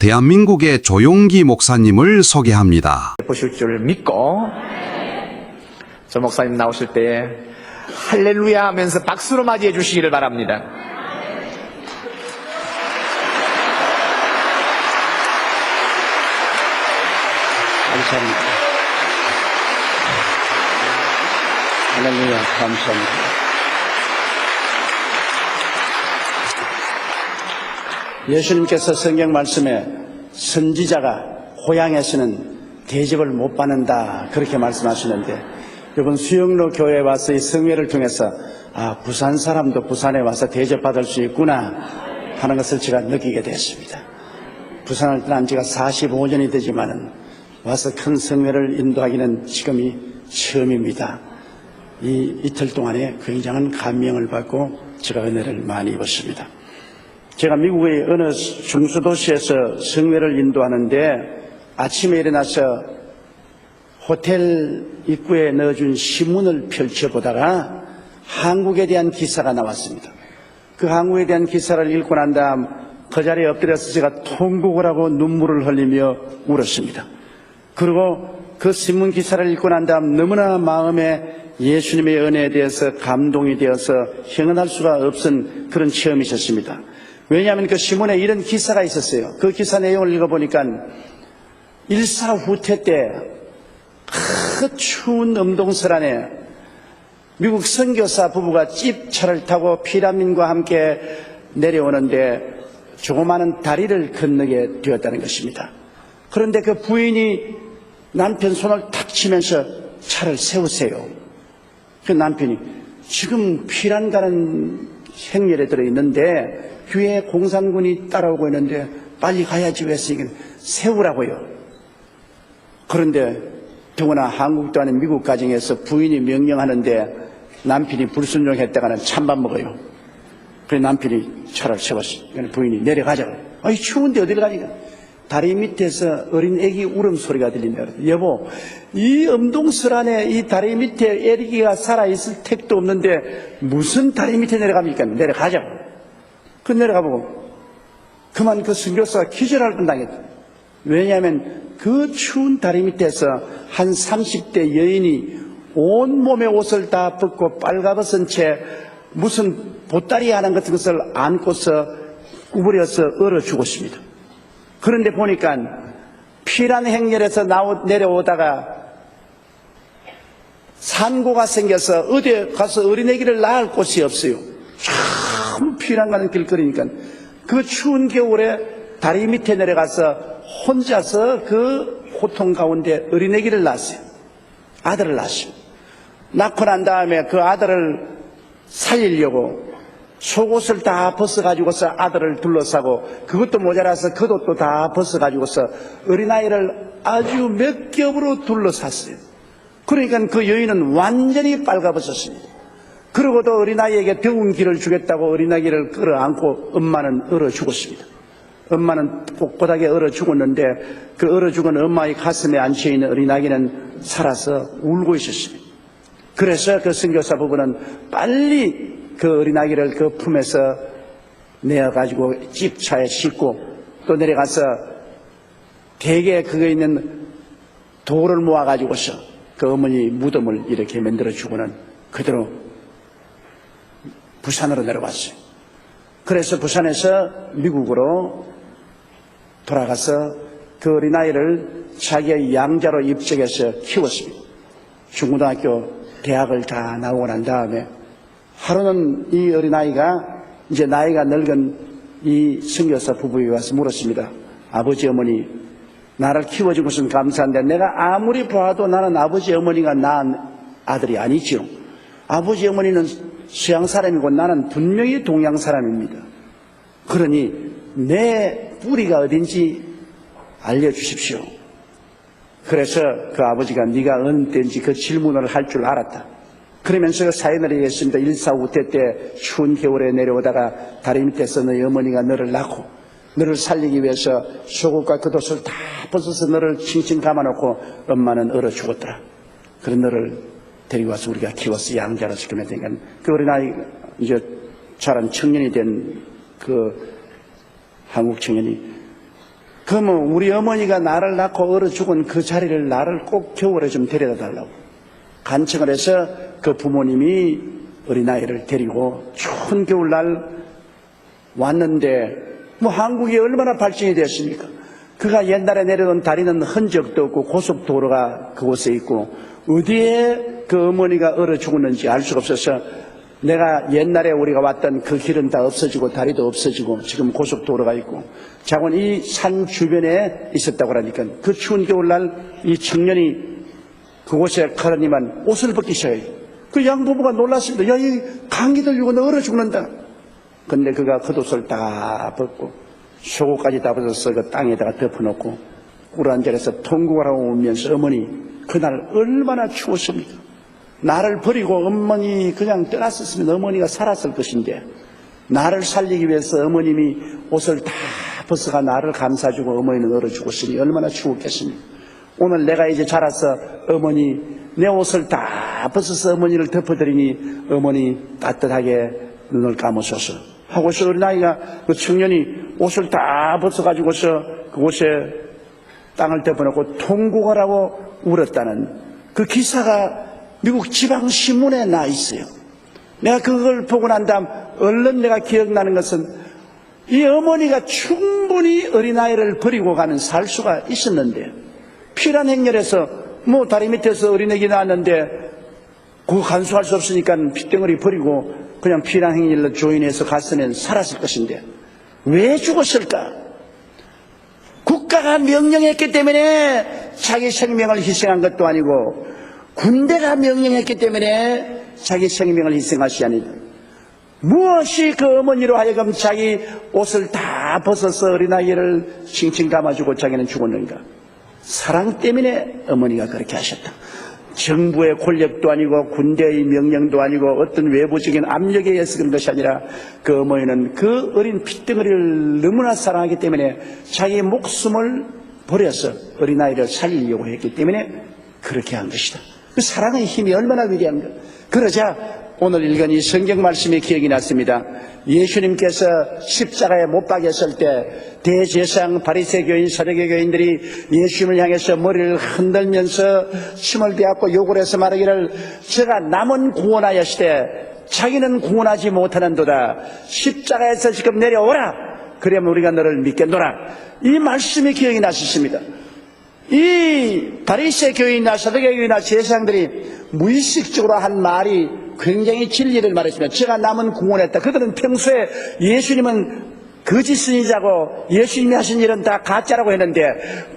대한민국의 조용기 목사님을 소개합니다. 보실 줄 믿고 저 목사님 나오실 때 할렐루야 하면서 박수로 맞이해 주시기를 바랍니다. 감사합니다. 할렐루야, 감사합니다. 예수님께서 성경 말씀에 선지자가 고향에서는 대접을 못 받는다 그렇게 말씀하시는데, 이번 수영로 교회에 와서 이 성회를 통해서 부산 사람도 부산에 와서 대접받을 수 있구나 하는 것을 제가 느끼게 됐습니다. 부산을 떠난 지가 45년이 되지만은 와서 큰 성회를 인도하기는 지금이 처음입니다. 이 이틀 동안에 굉장한 감명을 받고 제가 은혜를 많이 입었습니다. 제가 미국의 어느 중수도시에서 성회를 인도하는데 아침에 일어나서 호텔 입구에 넣어준 신문을 펼쳐보다가 한국에 대한 기사가 나왔습니다. 그 한국에 대한 기사를 읽고 난 다음 그 자리에 엎드려서 제가 통곡을 하고 눈물을 흘리며 울었습니다. 그리고 그 신문 기사를 읽고 난 다음 너무나 마음에 예수님의 은혜에 대해서 감동이 되어서 형언할 수가 없은 그런 체험이 있었습니다. 왜냐하면 그 신문에 이런 기사가 있었어요. 그 기사 내용을 읽어보니까 일사후퇴 때 그 추운 엄동설 안에 미국 선교사 부부가 찝차를 타고 피라민과 함께 내려오는데 조그마한 다리를 건너게 되었다는 것입니다. 그런데 그 부인이 남편 손을 탁 치면서 차를 세우세요. 그 남편이 지금 피란 가는 행렬에 들어있는데 뒤에 공산군이 따라오고 있는데 빨리 가야지 왜 했으니까 세우라고요. 그런데 더구나 한국도 아닌 미국 가정에서 부인이 명령하는데 남편이 불순종했다가는 찬밥 먹어요. 그래서 남편이 차를 세웠어요. 부인이 내려가자고. 아이 추운데 어디를 가니까. 다리 밑에서 어린 애기 울음소리가 들린다. 여보, 이 엄동설 안에 이 다리 밑에 애기가 살아있을 택도 없는데 무슨 다리 밑에 내려갑니까? 내려가자고. 그 내려가보고 그만 그 선교사가 기절할 뻔당했다. 왜냐하면 그 추운 다리 밑에서 한 30대 여인이 온몸의 옷을 다 벗고 빨가벗은 채 무슨 보따리 하나 같은 것을 안고서 구부려서 얼어 죽었습니다. 그런데 보니까 피란 행렬에서 내려오다가 산고가 생겨서 어디에 가서 어린애기를 낳을 곳이 없어요. 참 피란 가는 길거리니까 그 추운 겨울에 다리 밑에 내려가서 혼자서 그 고통 가운데 어린애기를 낳았어요. 아들을 낳았어요. 낳고 난 다음에 그 아들을 살리려고 속옷을 다 벗어가지고서 아들을 둘러싸고 그것도 모자라서 겉옷도 다 벗어가지고서 어린아이를 아주 몇 겹으로 둘러쌌어요. 그러니까 그 여인은 완전히 빨가벗었습니다. 그러고도 어린아이에게 더운 기를 주겠다고 어린아이를 끌어안고 엄마는 얼어 죽었습니다. 엄마는 꼿꼿하게 얼어 죽었는데 그 얼어 죽은 엄마의 가슴에 앉혀있는 어린아이는 살아서 울고 있었습니다. 그래서 그 선교사 부부는 빨리 그 어린아이를 그 품에서 내어가지고 집차에 싣고 또 내려가서 대게 그거 있는 돌을 모아가지고서 그 어머니 무덤을 이렇게 만들어주고는 그대로 부산으로 내려왔어요. 그래서 부산에서 미국으로 돌아가서 그 어린아이를 자기의 양자로 입적해서 키웠습니다. 중고등학교, 대학을 다 나오고 난 다음에 하루는 이 어린아이가 이제 나이가 늙은 이 선교사 부부에 와서 물었습니다. 아버지 어머니 나를 키워준 것은 감사한데 내가 아무리 봐도 나는 아버지 어머니가 낳은 아들이 아니지요. 아버지 어머니는 서양 사람이고 나는 분명히 동양 사람입니다. 그러니 내 뿌리가 어딘지 알려주십시오. 그래서 그 아버지가 네가 어느 때인지 그 질문을 할 줄 알았다. 그러면서 그 사연을 얘기했습니다. 일사후퇴 때 추운 겨울에 내려오다가 다리 밑에서 너희 어머니가 너를 낳고 너를 살리기 위해서 속옷과 겉옷을 다 벗어서 너를 칭칭 감아놓고 엄마는 얼어 죽었더라. 그런 너를 데리고 와서 우리가 키워서 양자로 지키면 되니까 그 어린아이 이제 자란 청년이 된 그 한국 청년이 그러면 우리 어머니가 나를 낳고 얼어 죽은 그 자리를 나를 꼭 겨울에 좀 데려다 달라고 간청을 해서 그 부모님이 어린아이를 데리고 추운 겨울날 왔는데 뭐 한국이 얼마나 발전이 됐습니까? 그가 옛날에 내려놓은 다리는 흔적도 없고 고속도로가 그곳에 있고 어디에 그 어머니가 얼어 죽었는지 알 수가 없어서 내가 옛날에 우리가 왔던 그 길은 다 없어지고 다리도 없어지고 지금 고속도로가 있고 자곤 이 산 주변에 있었다고 하니까 그 추운 겨울날 이 청년이 그곳에 가라니만 옷을 벗기 시작해요. 그 양부부가 놀랐습니다. 야, 이 감기 들리고 너 얼어 죽는다. 근데 그가 겉옷을 다 벗고 속옷까지 다 벗어서 그 땅에다가 덮어놓고 꿀한절에서 통곡을 하고 오면서 어머니 그날 얼마나 추웠습니까? 나를 버리고 어머니 그냥 떠났었으면 어머니가 살았을 것인데 나를 살리기 위해서 어머님이 옷을 다 벗어가 나를 감싸주고 어머니는 얼어 죽었으니 얼마나 추웠겠습니까? 오늘 내가 이제 자라서 어머니 내 옷을 다 벗어서 어머니를 덮어드리니 어머니 따뜻하게 눈을 감으소서 하고서 어린아이가 그 청년이 옷을 다 벗어가지고서 그곳에 땅을 덮어놓고 통곡을 하고 울었다는 그 기사가 미국 지방신문에 나 있어요. 내가 그걸 보고 난 다음 얼른 내가 기억나는 것은 이 어머니가 충분히 어린아이를 버리고 가는 살 수가 있었는데 피란 행렬에서 뭐 다리 밑에서 어린애기 낳았는데 그거 간수할 수 없으니까 핏덩어리 버리고 그냥 피란 행렬로 조인해서 갔으면 살았을 것인데 왜 죽었을까? 국가가 명령했기 때문에 자기 생명을 희생한 것도 아니고 군대가 명령했기 때문에 자기 생명을 희생하시 아니다. 무엇이 그 어머니로 하여금 자기 옷을 다 벗어서 어린아이를 칭칭 감아주고 자기는 죽었는가? 사랑 때문에 어머니가 그렇게 하셨다. 정부의 권력도 아니고 군대의 명령도 아니고 어떤 외부적인 압력에 의해서 그런 것이 아니라 그 어머니는 그 어린 핏덩어리를 너무나 사랑하기 때문에 자기 목숨을 버려서 어린아이를 살리려고 했기 때문에 그렇게 한 것이다. 그 사랑의 힘이 얼마나 위대한가. 그러자 오늘 읽은 이 성경 말씀이 기억이 났습니다. 예수님께서 십자가에 못 박였을 때 대제사장 바리새교인 서두개교인들이 예수님을 향해서 머리를 흔들면서 침을 베었고 욕을 해서 말하기를 제가 남은 구원하였으되 자기는 구원하지 못하는도다. 십자가에서 지금 내려오라. 그러면 우리가 너를 믿겠노라. 이 말씀이 기억이 나셨습니다. 이 바리새교인이나 서두개교인이나 제사장들이 무의식적으로 한 말이 굉장히 진리를 말했습니다. 제가 남은 구원했다. 그들은 평소에 예수님은 거짓선지자고 예수님이 하신 일은 다 가짜라고 했는데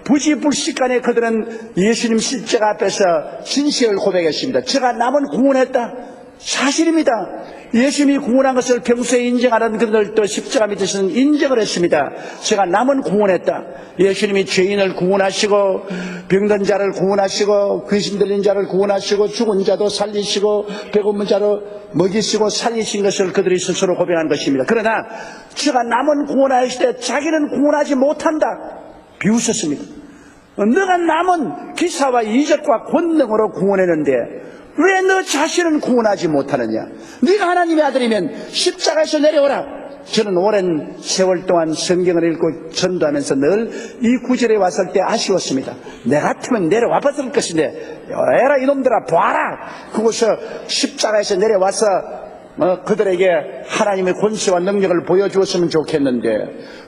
부지불식간에 그들은 예수님 십자가 앞에서 진실을 고백했습니다. 제가 남은 구원했다. 사실입니다. 예수님이 구원한 것을 평소에 인정하는 그들도 십자가 밑에서는 인정을 했습니다. 제가 남은 구원했다. 예수님이 죄인을 구원하시고 병든 자를 구원하시고 귀신 들린 자를 구원하시고 죽은 자도 살리시고 배고픈 자로 먹이시고 살리신 것을 그들이 스스로 고백한 것입니다. 그러나 제가 남은 구원하실 때 자기는 구원하지 못한다. 비웃었습니다. 너가 남은 기사와 이적과 권능으로 구원했는데 왜 너 자신은 구원하지 못하느냐? 네가 하나님의 아들이면 십자가에서 내려오라. 저는 오랜 세월 동안 성경을 읽고 전도하면서 늘 이 구절에 왔을 때 아쉬웠습니다. 내 같으면 내려와 봤을 것인데 에라 이놈들아 봐라. 그곳서 십자가에서 내려와서 그들에게 하나님의 권세와 능력을 보여주었으면 좋겠는데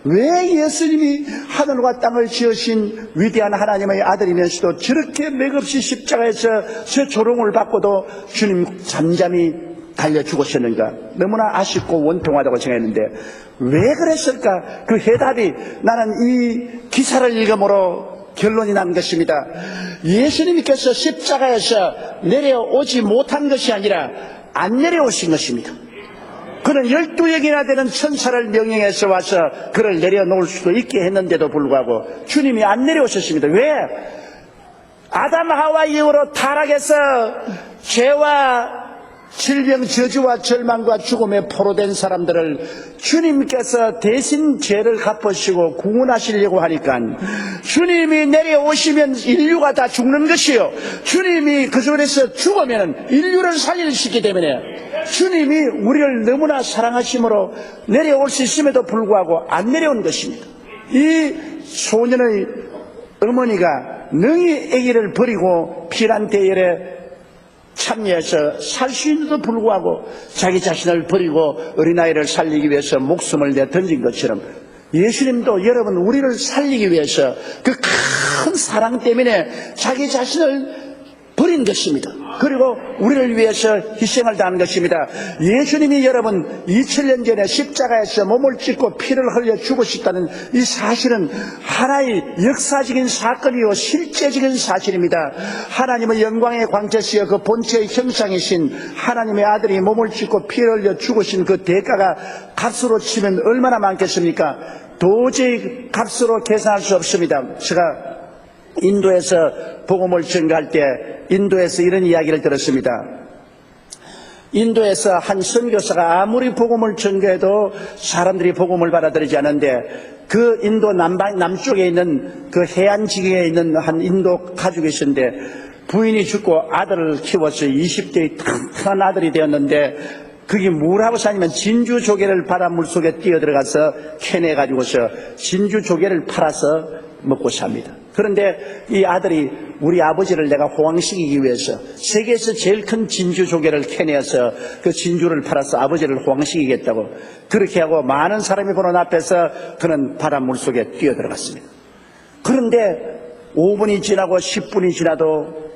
왜 예수님이 하늘과 땅을 지으신 위대한 하나님의 아들이면서도 저렇게 맥없이 십자가에서 저 조롱을 받고도 주님 잠잠히 달려 죽으셨는가? 너무나 아쉽고 원통하다고 생각했는데 왜 그랬을까? 그 해답이 나는 이 기사를 읽음으로 결론이 난 것입니다. 예수님께서 십자가에서 내려오지 못한 것이 아니라 안 내려오신 것입니다. 그는 12역이나 되는 천사를 명령해서 와서 그를 내려놓을 수도 있게 했는데도 불구하고 주님이 안 내려오셨습니다. 왜? 아담 하와 이후로 타락해서 죄와 질병, 저주와 절망과 죽음에 포로된 사람들을 주님께서 대신 죄를 갚으시고 구원하시려고 하니까 주님이 내려오시면 인류가 다 죽는 것이요, 주님이 그 전에서 죽으면 인류를 살릴 수 있기 때문에 주님이 우리를 너무나 사랑하심으로 내려올 수 있음에도 불구하고 안 내려온 것입니다. 이 소년의 어머니가 능히 아기를 버리고 피란 대열에 참여해서 살 수 있는데도 불구하고 자기 자신을 버리고 어린아이를 살리기 위해서 목숨을 내 던진 것처럼 예수님도 여러분 우리를 살리기 위해서 그 큰 사랑 때문에 자기 자신을 버린 것입니다. 그리고 우리를 위해서 희생을 당한 것입니다. 예수님이 여러분 2000년 전에 십자가에서 몸을 찢고 피를 흘려 죽으셨다는 이 사실은 하나의 역사적인 사건이요 실제적인 사실입니다. 하나님의 영광의 광채시여 그 본체의 형상이신 하나님의 아들이 몸을 찢고 피를 흘려 죽으신 그 대가가 값으로 치면 얼마나 많겠습니까? 도저히 값으로 계산할 수 없습니다. 제가 인도에서 복음을 전가할 때 인도에서 이런 이야기를 들었습니다. 인도에서 한 선교사가 아무리 복음을 전가해도 사람들이 복음을 받아들이지 않는데 그 인도 남쪽에 있는 그 해안 지경에 있는 한 인도 가족이 있었는데 부인이 죽고 아들을 키워서 20대의 튼튼한 아들이 되었는데 그게 뭐라고 사냐면 진주 조개를 바닷물 속에 뛰어들어가서 캐내가지고서 진주 조개를 팔아서 먹고 삽니다. 그런데 이 아들이 우리 아버지를 내가 호황시키기 위해서 세계에서 제일 큰 진주 조개를 캐내어서 그 진주를 팔아서 아버지를 호황시키겠다고 그렇게 하고 많은 사람이 보는 앞에서 그는 바닷물 속에 뛰어들어갔습니다. 그런데 5분이 지나고 10분이 지나도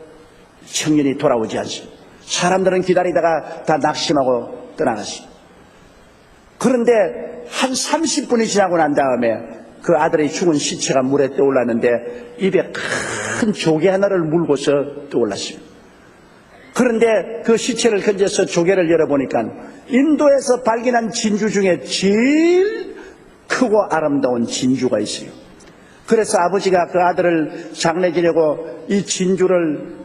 청년이 돌아오지 않습니다. 사람들은 기다리다가 다 낙심하고 떠나갔습니다. 그런데 한 30분이 지나고 난 다음에 그 아들의 죽은 시체가 물에 떠올랐는데 입에 큰 조개 하나를 물고서 떠올랐습니다. 그런데 그 시체를 건져서 조개를 열어보니까 인도에서 발견한 진주 중에 제일 크고 아름다운 진주가 있어요. 그래서 아버지가 그 아들을 장례 지내고 이 진주를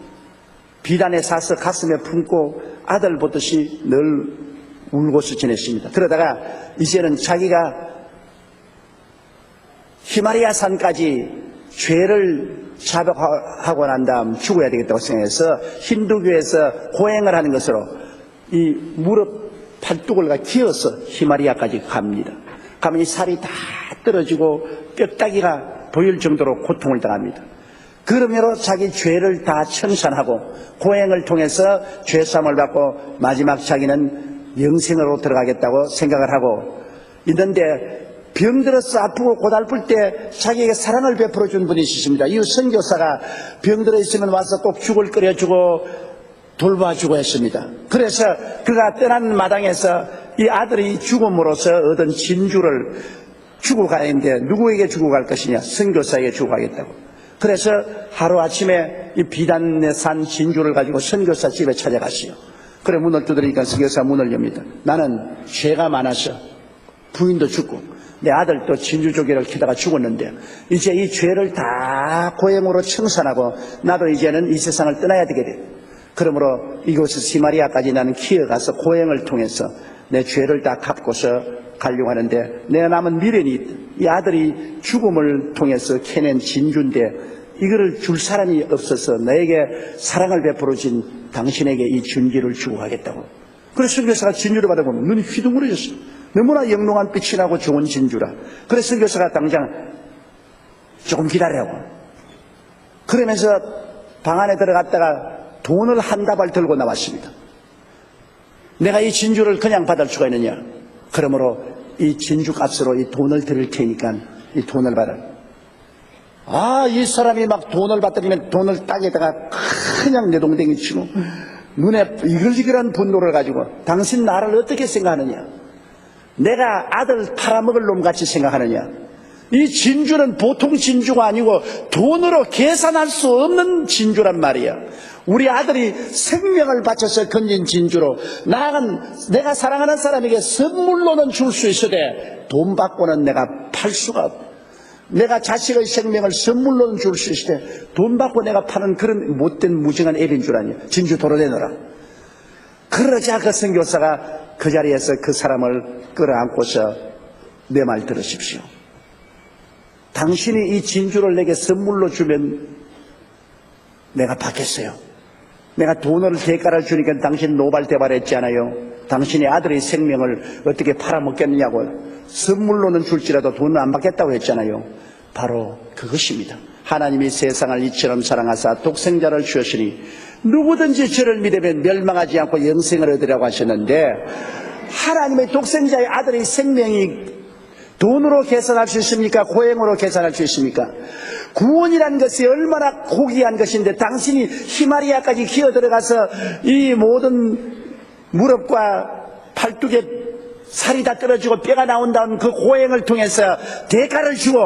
비단에 사서 가슴에 품고 아들 보듯이 늘 울고서 지냈습니다. 그러다가 이제는 자기가 히말라야 산까지 죄를 자백하고 난 다음 죽어야 되겠다고 생각해서 힌두교에서 고행을 하는 것으로 이 무릎 팔뚝을 기어서 히말라야까지 갑니다. 가면 이 살이 다 떨어지고 뼈다귀가 보일 정도로 고통을 당합니다. 그러므로 자기 죄를 다 청산하고 고행을 통해서 죄사함을 받고 마지막 자기는 영생으로 들어가겠다고 생각을 하고 있는데 병들어서 아프고 고달플 때 자기에게 사랑을 베풀어 준 분이 있으십니다. 이 선교사가 병들어 있으면 와서 꼭 죽을 끓여주고 돌봐주고 했습니다. 그래서 그가 떠나는 마당에서 이 아들이 죽음으로써 얻은 진주를 주고 가는데 누구에게 주고 갈 것이냐? 선교사에게 주고 가겠다고. 그래서 하루아침에 이 비단에 산 진주를 가지고 선교사 집에 찾아갔어요. 그래 문을 두드리니까 선교사 문을 엽니다. 나는 죄가 많아서 부인도 죽고 내 아들도 진주조개를 키다가 죽었는데 이제 이 죄를 다 고행으로 청산하고 나도 이제는 이 세상을 떠나야 되게 돼. 그러므로 이곳에서 시마리아까지 나는 기어가서 고행을 통해서 내 죄를 다 갚고서 가려고 하는데 내가 남은 미련이 있다. 이 아들이 죽음을 통해서 캐낸 진주인데 이거를 줄 사람이 없어서 나에게 사랑을 베풀어 준 당신에게 이 진주를 주고 가겠다고. 그래서 선교사가 진주를 받아보면 눈이 휘둥그레졌어. 너무나 영롱한 빛이 나고 좋은 진주라. 그래서 선교사가 당장 조금 기다리라고. 그러면서 방 안에 들어갔다가 돈을 한 다발 들고 나왔습니다. 내가 이 진주를 그냥 받을 수가 있느냐? 그러므로 이 진주 값으로 이 돈을 드릴 테니까 이 돈을 받아. 이 사람이 막 돈을 받더니면 돈을 땅에다가 그냥 내동댕이 치고 눈에 이글이글한 분노를 가지고 당신 나를 어떻게 생각하느냐? 내가 아들 팔아먹을 놈같이 생각하느냐? 이 진주는 보통 진주가 아니고 돈으로 계산할 수 없는 진주란 말이야. 우리 아들이 생명을 바쳐서 건진 진주로 나아간 내가 사랑하는 사람에게 선물로는 줄 수 있으되 돈 받고는 내가 팔 수가 없다. 내가 자식의 생명을 선물로는 줄 수 있으되 돈 받고 내가 파는 그런 못된 무정한 애인 줄 아냐. 진주 도로 내놓으라. 그러자 그 선교사가 그 자리에서 그 사람을 끌어안고서 내 말 들으십시오. 당신이 이 진주를 내게 선물로 주면 내가 받겠어요. 내가 돈을 대가를 주니까 당신 노발대발했잖아요. 당신의 아들의 생명을 어떻게 팔아먹겠느냐고. 선물로는 줄지라도 돈은 안 받겠다고 했잖아요. 바로 그것입니다. 하나님이 세상을 이처럼 사랑하사 독생자를 주셨으니 누구든지 저를 믿으면 멸망하지 않고 영생을 얻으라고 하셨는데, 하나님의 독생자의 아들의 생명이 돈으로 계산할 수 있습니까? 고행으로 계산할 수 있습니까? 구원이라는 것이 얼마나 고귀한 것인데, 당신이 히마리아까지 기어 들어가서 이 모든 무릎과 팔뚝에 살이 다 떨어지고 뼈가 나온다는 그 고행을 통해서 대가를 주고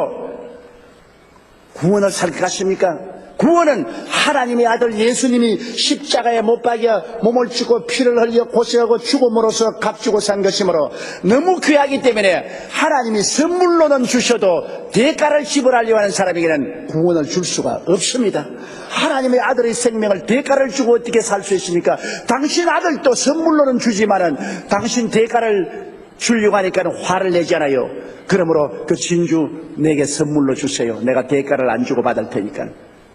구원을 살 것 같습니까? 구원은 하나님의 아들 예수님이 십자가에 못 박여 몸을 찢고 피를 흘려 고생하고 죽음으로써 값주고 산 것이므로 너무 귀하기 때문에 하나님이 선물로는 주셔도 대가를 지불하려고 하는 사람에게는 구원을 줄 수가 없습니다. 하나님의 아들의 생명을 대가를 주고 어떻게 살 수 있습니까? 당신 아들도 선물로는 주지만은 당신 대가를 주려고 하니까 화를 내잖아요. 그러므로 그 진주 내게 선물로 주세요. 내가 대가를 안 주고 받을 테니까.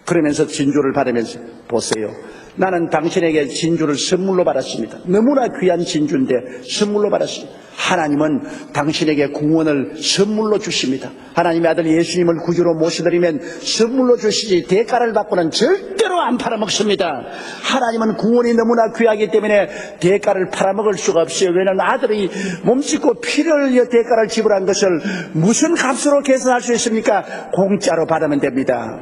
그러면서 진주를 받으면서, 보세요, 나는 당신에게 진주를 선물로 받았습니다. 너무나 귀한 진주인데 선물로 받았습니다. 하나님은 당신에게 구원을 선물로 주십니다. 하나님의 아들 예수님을 구주로 모셔드리면 선물로 주시지 대가를 받고는 절대로 안 팔아먹습니다. 하나님은 구원이 너무나 귀하기 때문에 대가를 팔아먹을 수가 없어요. 왜냐하면 아들이 몸짓고 피를 흘려 대가를 지불한 것을 무슨 값으로 계산할 수 있습니까? 공짜로 받으면 됩니다.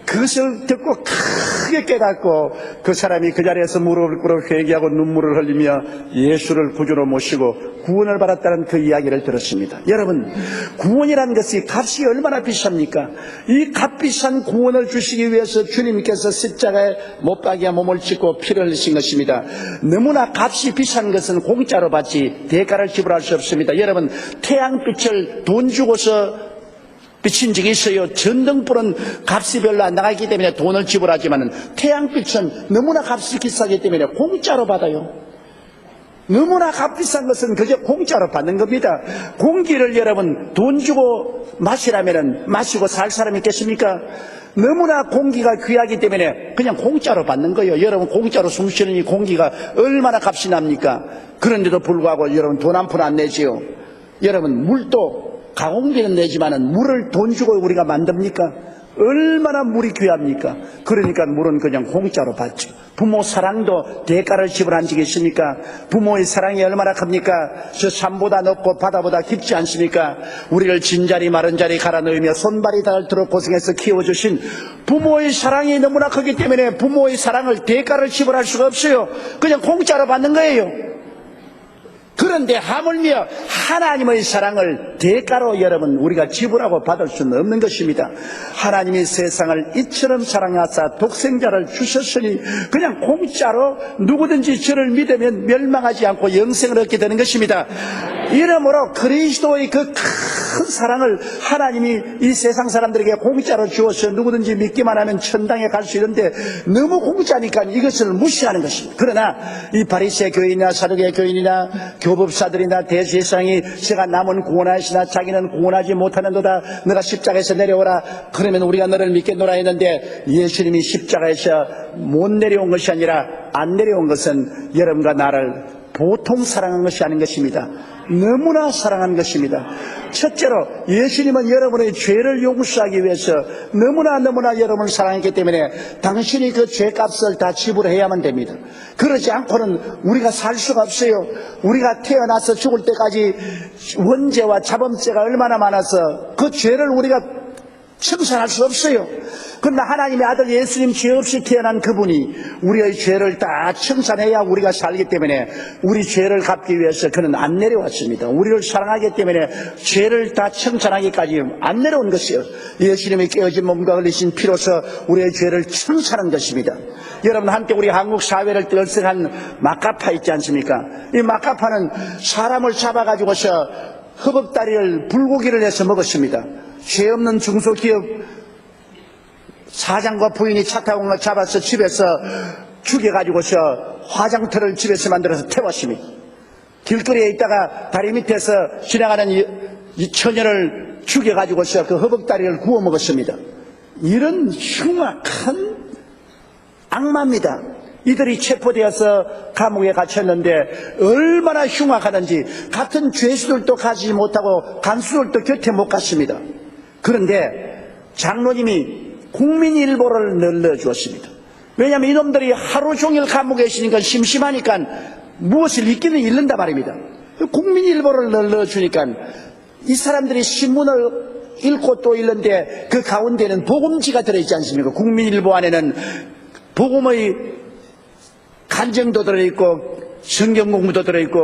그것을 듣고 크게 깨닫고 그 사람이 그 자리에서 무릎을 꿇어 회개하고 눈물을 흘리며 예수를 구주로 모시고 구원을 받았다는 그 이야기를 들었습니다. 여러분, 구원이라는 것이 값이 얼마나 비쌉니까? 이 값비싼 구원을 주시기 위해서 주님께서 십자가에 못 박여 몸을 찢고 피를 흘리신 것입니다. 너무나 값이 비싼 것은 공짜로 받지 대가를 지불할 수 없습니다. 여러분, 태양빛을 돈 주고서 비친 적이 있어요. 전등불은 값이 별로 안 나가기 때문에 돈을 지불하지만 태양빛은 너무나 값이 비싸기 때문에 공짜로 받아요. 너무나 값비싼 것은 그저 공짜로 받는 겁니다. 공기를 여러분 돈 주고 마시라면 마시고 살 사람이 있겠습니까? 너무나 공기가 귀하기 때문에 그냥 공짜로 받는 거예요. 여러분, 공짜로 숨쉬는 이 공기가 얼마나 값이 납니까? 그런데도 불구하고 여러분 돈 한 푼 안 내지요. 여러분, 물도 가공비는 내지만은 물을 돈 주고 우리가 만듭니까? 얼마나 물이 귀합니까? 그러니까 물은 그냥 공짜로 받죠. 부모 사랑도 대가를 지불한 적이 있습니까? 부모의 사랑이 얼마나 큽니까? 저 산보다 높고 바다보다 깊지 않습니까? 우리를 진자리 마른 자리 갈아 넣으며 손발이 닳도록 고생해서 키워주신 부모의 사랑이 너무나 크기 때문에 부모의 사랑을 대가를 지불할 수가 없어요. 그냥 공짜로 받는 거예요. 그런데 하물며 하나님의 사랑을 대가로 여러분 우리가 지불하고 받을 수는 없는 것입니다. 하나님이 세상을 이처럼 사랑하사 독생자를 주셨으니 그냥 공짜로 누구든지 저를 믿으면 멸망하지 않고 영생을 얻게 되는 것입니다. 이러므로 그리스도의 그 큰 사랑을 하나님이 이 세상 사람들에게 공짜로 주어서 누구든지 믿기만 하면 천당에 갈 수 있는데 너무 공짜니까 이것을 무시하는 것입니다. 그러나 이 바리새 교인이나 사두개 교인이나 교법사들이나 대제사장이 제가 남은 구원하시나 자기는 구원하지 못하는도다 너가 십자가에서 내려오라 그러면 우리가 너를 믿겠노라 했는데 예수님이 십자가에서 못 내려온 것이 아니라 안 내려온 것은 여러분과 나를 보통 사랑한 것이 아닌 것입니다. 너무나 사랑한 것입니다. 첫째로 예수님은 여러분의 죄를 용서하기 위해서 너무나 여러분을 사랑했기 때문에 당신이 그 죄값을 다 지불해야만 됩니다. 그러지 않고는 우리가 살 수가 없어요. 우리가 태어나서 죽을 때까지 원죄와 자범죄가 얼마나 많아서 그 죄를 우리가 청산할 수 없어요. 그러나 하나님의 아들 예수님 죄 없이 태어난 그분이 우리의 죄를 다 청산해야 우리가 살기 때문에 우리 죄를 갚기 위해서 그는 안 내려왔습니다. 우리를 사랑하기 때문에 죄를 다 청산하기까지 안 내려온 것이요. 예수님이 깨어진 몸과 흘리신 피로서 우리의 죄를 청산한 것입니다. 여러분, 한때 우리 한국 사회를 떨썩한 마카파 있지 않습니까? 이 마카파는 사람을 잡아가지고서 허벅다리를 불고기를 해서 먹었습니다. 죄 없는 중소기업 사장과 부인이 차 타고 잡아서 집에서 죽여가지고서 화장터를 집에서 만들어서 태웠습니다. 길거리에 있다가 다리 밑에서 지나가는 이 처녀를 죽여가지고서 그 허벅다리를 구워 먹었습니다. 이런 흉악한 악마입니다. 이들이 체포되어서 감옥에 갇혔는데 얼마나 흉악하든지 같은 죄수들도 가지 못하고 간수들도 곁에 못 갔습니다. 그런데 장로님이 국민일보를 늘러주었습니다. 왜냐하면 이놈들이 하루 종일 감옥에 있으니까 심심하니까 무엇을 읽기는 읽는다 말입니다. 국민일보를 늘러주니까 이 사람들이 신문을 읽고 또 읽는데 그 가운데는 복음지가 들어있지 않습니까? 국민일보 안에는 복음의 간증도 들어있고 성경 공부도 들어있고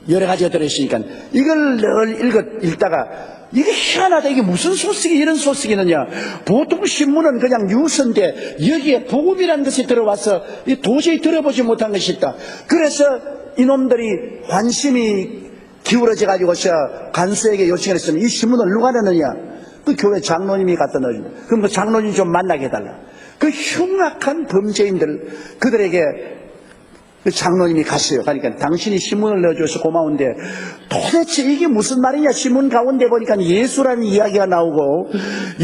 여러 가지가 들어있으니까 이걸 늘 읽다가 이게 희한하다. 이게 무슨 소식이 이런 소식이 있느냐. 보통 신문은 그냥 뉴스인데 여기에 복음이라는 것이 들어와서 도저히 들어보지 못한 것이 있다. 그래서 이놈들이 관심이 기울어져 가지고서 간수에게 요청을 했으면 이 신문을 누가 넣느냐. 그 교회 장로님이 갖다 넣어준다. 그럼 그 장로님 좀 만나게 해달라. 그 흉악한 범죄인들 그들에게 그 장로님이 갔어요. 그러니까 당신이 신문을 넣어줘서 고마운데 도대체 이게 무슨 말이냐. 신문 가운데 보니까 예수라는 이야기가 나오고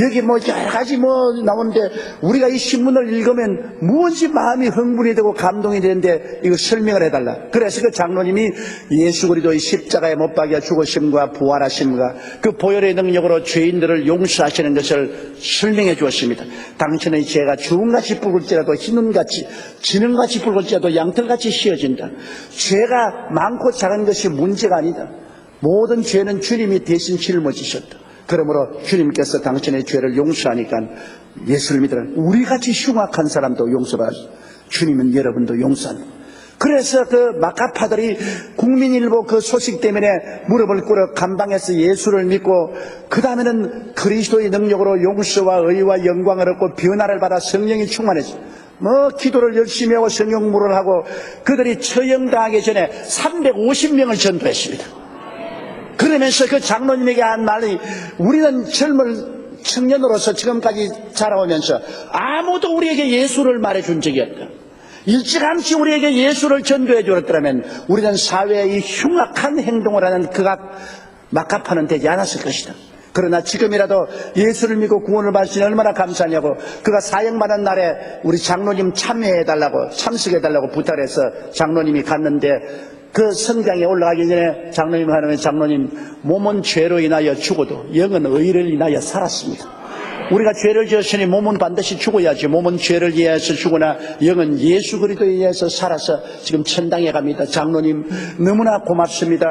여기 뭐 여러 가지 뭐 나오는데 우리가 이 신문을 읽으면 무엇이 마음이 흥분이 되고 감동이 되는데 이거 설명을 해달라. 그래서 그 장로님이 예수 그리스도의 십자가에 못 박여 죽으심과 부활하심과 그 보혈의 능력으로 죄인들을 용서하시는 것을 설명해 주었습니다. 당신의 죄가 주음같이 붉을지라도 흰눈같이 진흥같이 붉을지라도 양털같이 씌어진다. 죄가 많고 작은 것이 문제가 아니다. 모든 죄는 주님이 대신 짊어지셨다. 그러므로 주님께서 당신의 죄를 용서하니까 예수를 믿으라. 우리같이 흉악한 사람도 용서받았어. 주님은 여러분도 용서한다. 그래서 그 마카파들이 국민일보 그 소식 때문에 무릎을 꿇어 감방에서 예수를 믿고 그 다음에는 그리스도의 능력으로 용서와 의와 영광을 얻고 변화를 받아 성령이 충만했어. 뭐 기도를 열심히 하고 성경 공부를 하고 그들이 처형당하기 전에 350명을 전도했습니다. 그러면서 그 장로님에게 한 말이 우리는 젊은 청년으로서 지금까지 자라오면서 아무도 우리에게 예수를 말해준 적이 없다. 일찌감치 우리에게 예수를 전도해 주었더라면 우리는 사회의 흉악한 행동을 하는 그가 막가파는 되지 않았을 것이다. 그러나 지금이라도 예수를 믿고 구원을 받으시니 얼마나 감사하냐고 그가 사형받은 날에 우리 장로님 참여해달라고 참석해달라고 부탁을 해서 장로님이 갔는데 그 성장에 올라가기 전에 장로님 하는 장로님 몸은 죄로 인하여 죽어도 영은 의를 인하여 살았습니다. 우리가 죄를 지었으니 몸은 반드시 죽어야지. 몸은 죄를 위해서 죽으나 영은 예수 그리스도에 의해서 살아서 지금 천당에 갑니다. 장로님 너무나 고맙습니다.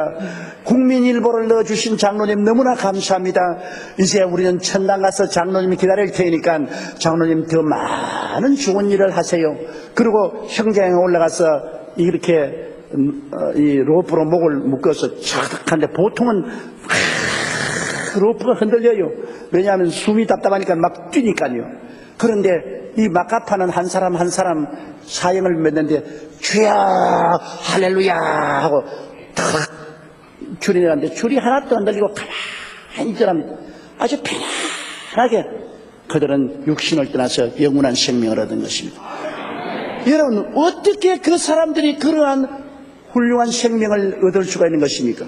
국민일보를 넣어주신 장로님 너무나 감사합니다. 이제 우리는 천당 가서 장로님이 기다릴 테니까 장로님 더 많은 좋은 일을 하세요. 그리고 형제에 올라가서 이렇게 이 로프로 목을 묶어서 착 하는데 보통은 로프가 흔들려요. 왜냐하면 숨이 답답하니까 막 뛰니까요. 그런데 이 마카파는 한 사람 한 사람 사형을 맺는데 주야 할렐루야 하고 탁 줄이 내렸는데 줄이 하나도 안 들리고 가만히 있더랍니다. 아주 편안하게 그들은 육신을 떠나서 영원한 생명을 얻은 것입니다. 여러분 어떻게 그 사람들이 그러한 훌륭한 생명을 얻을 수가 있는 것입니까?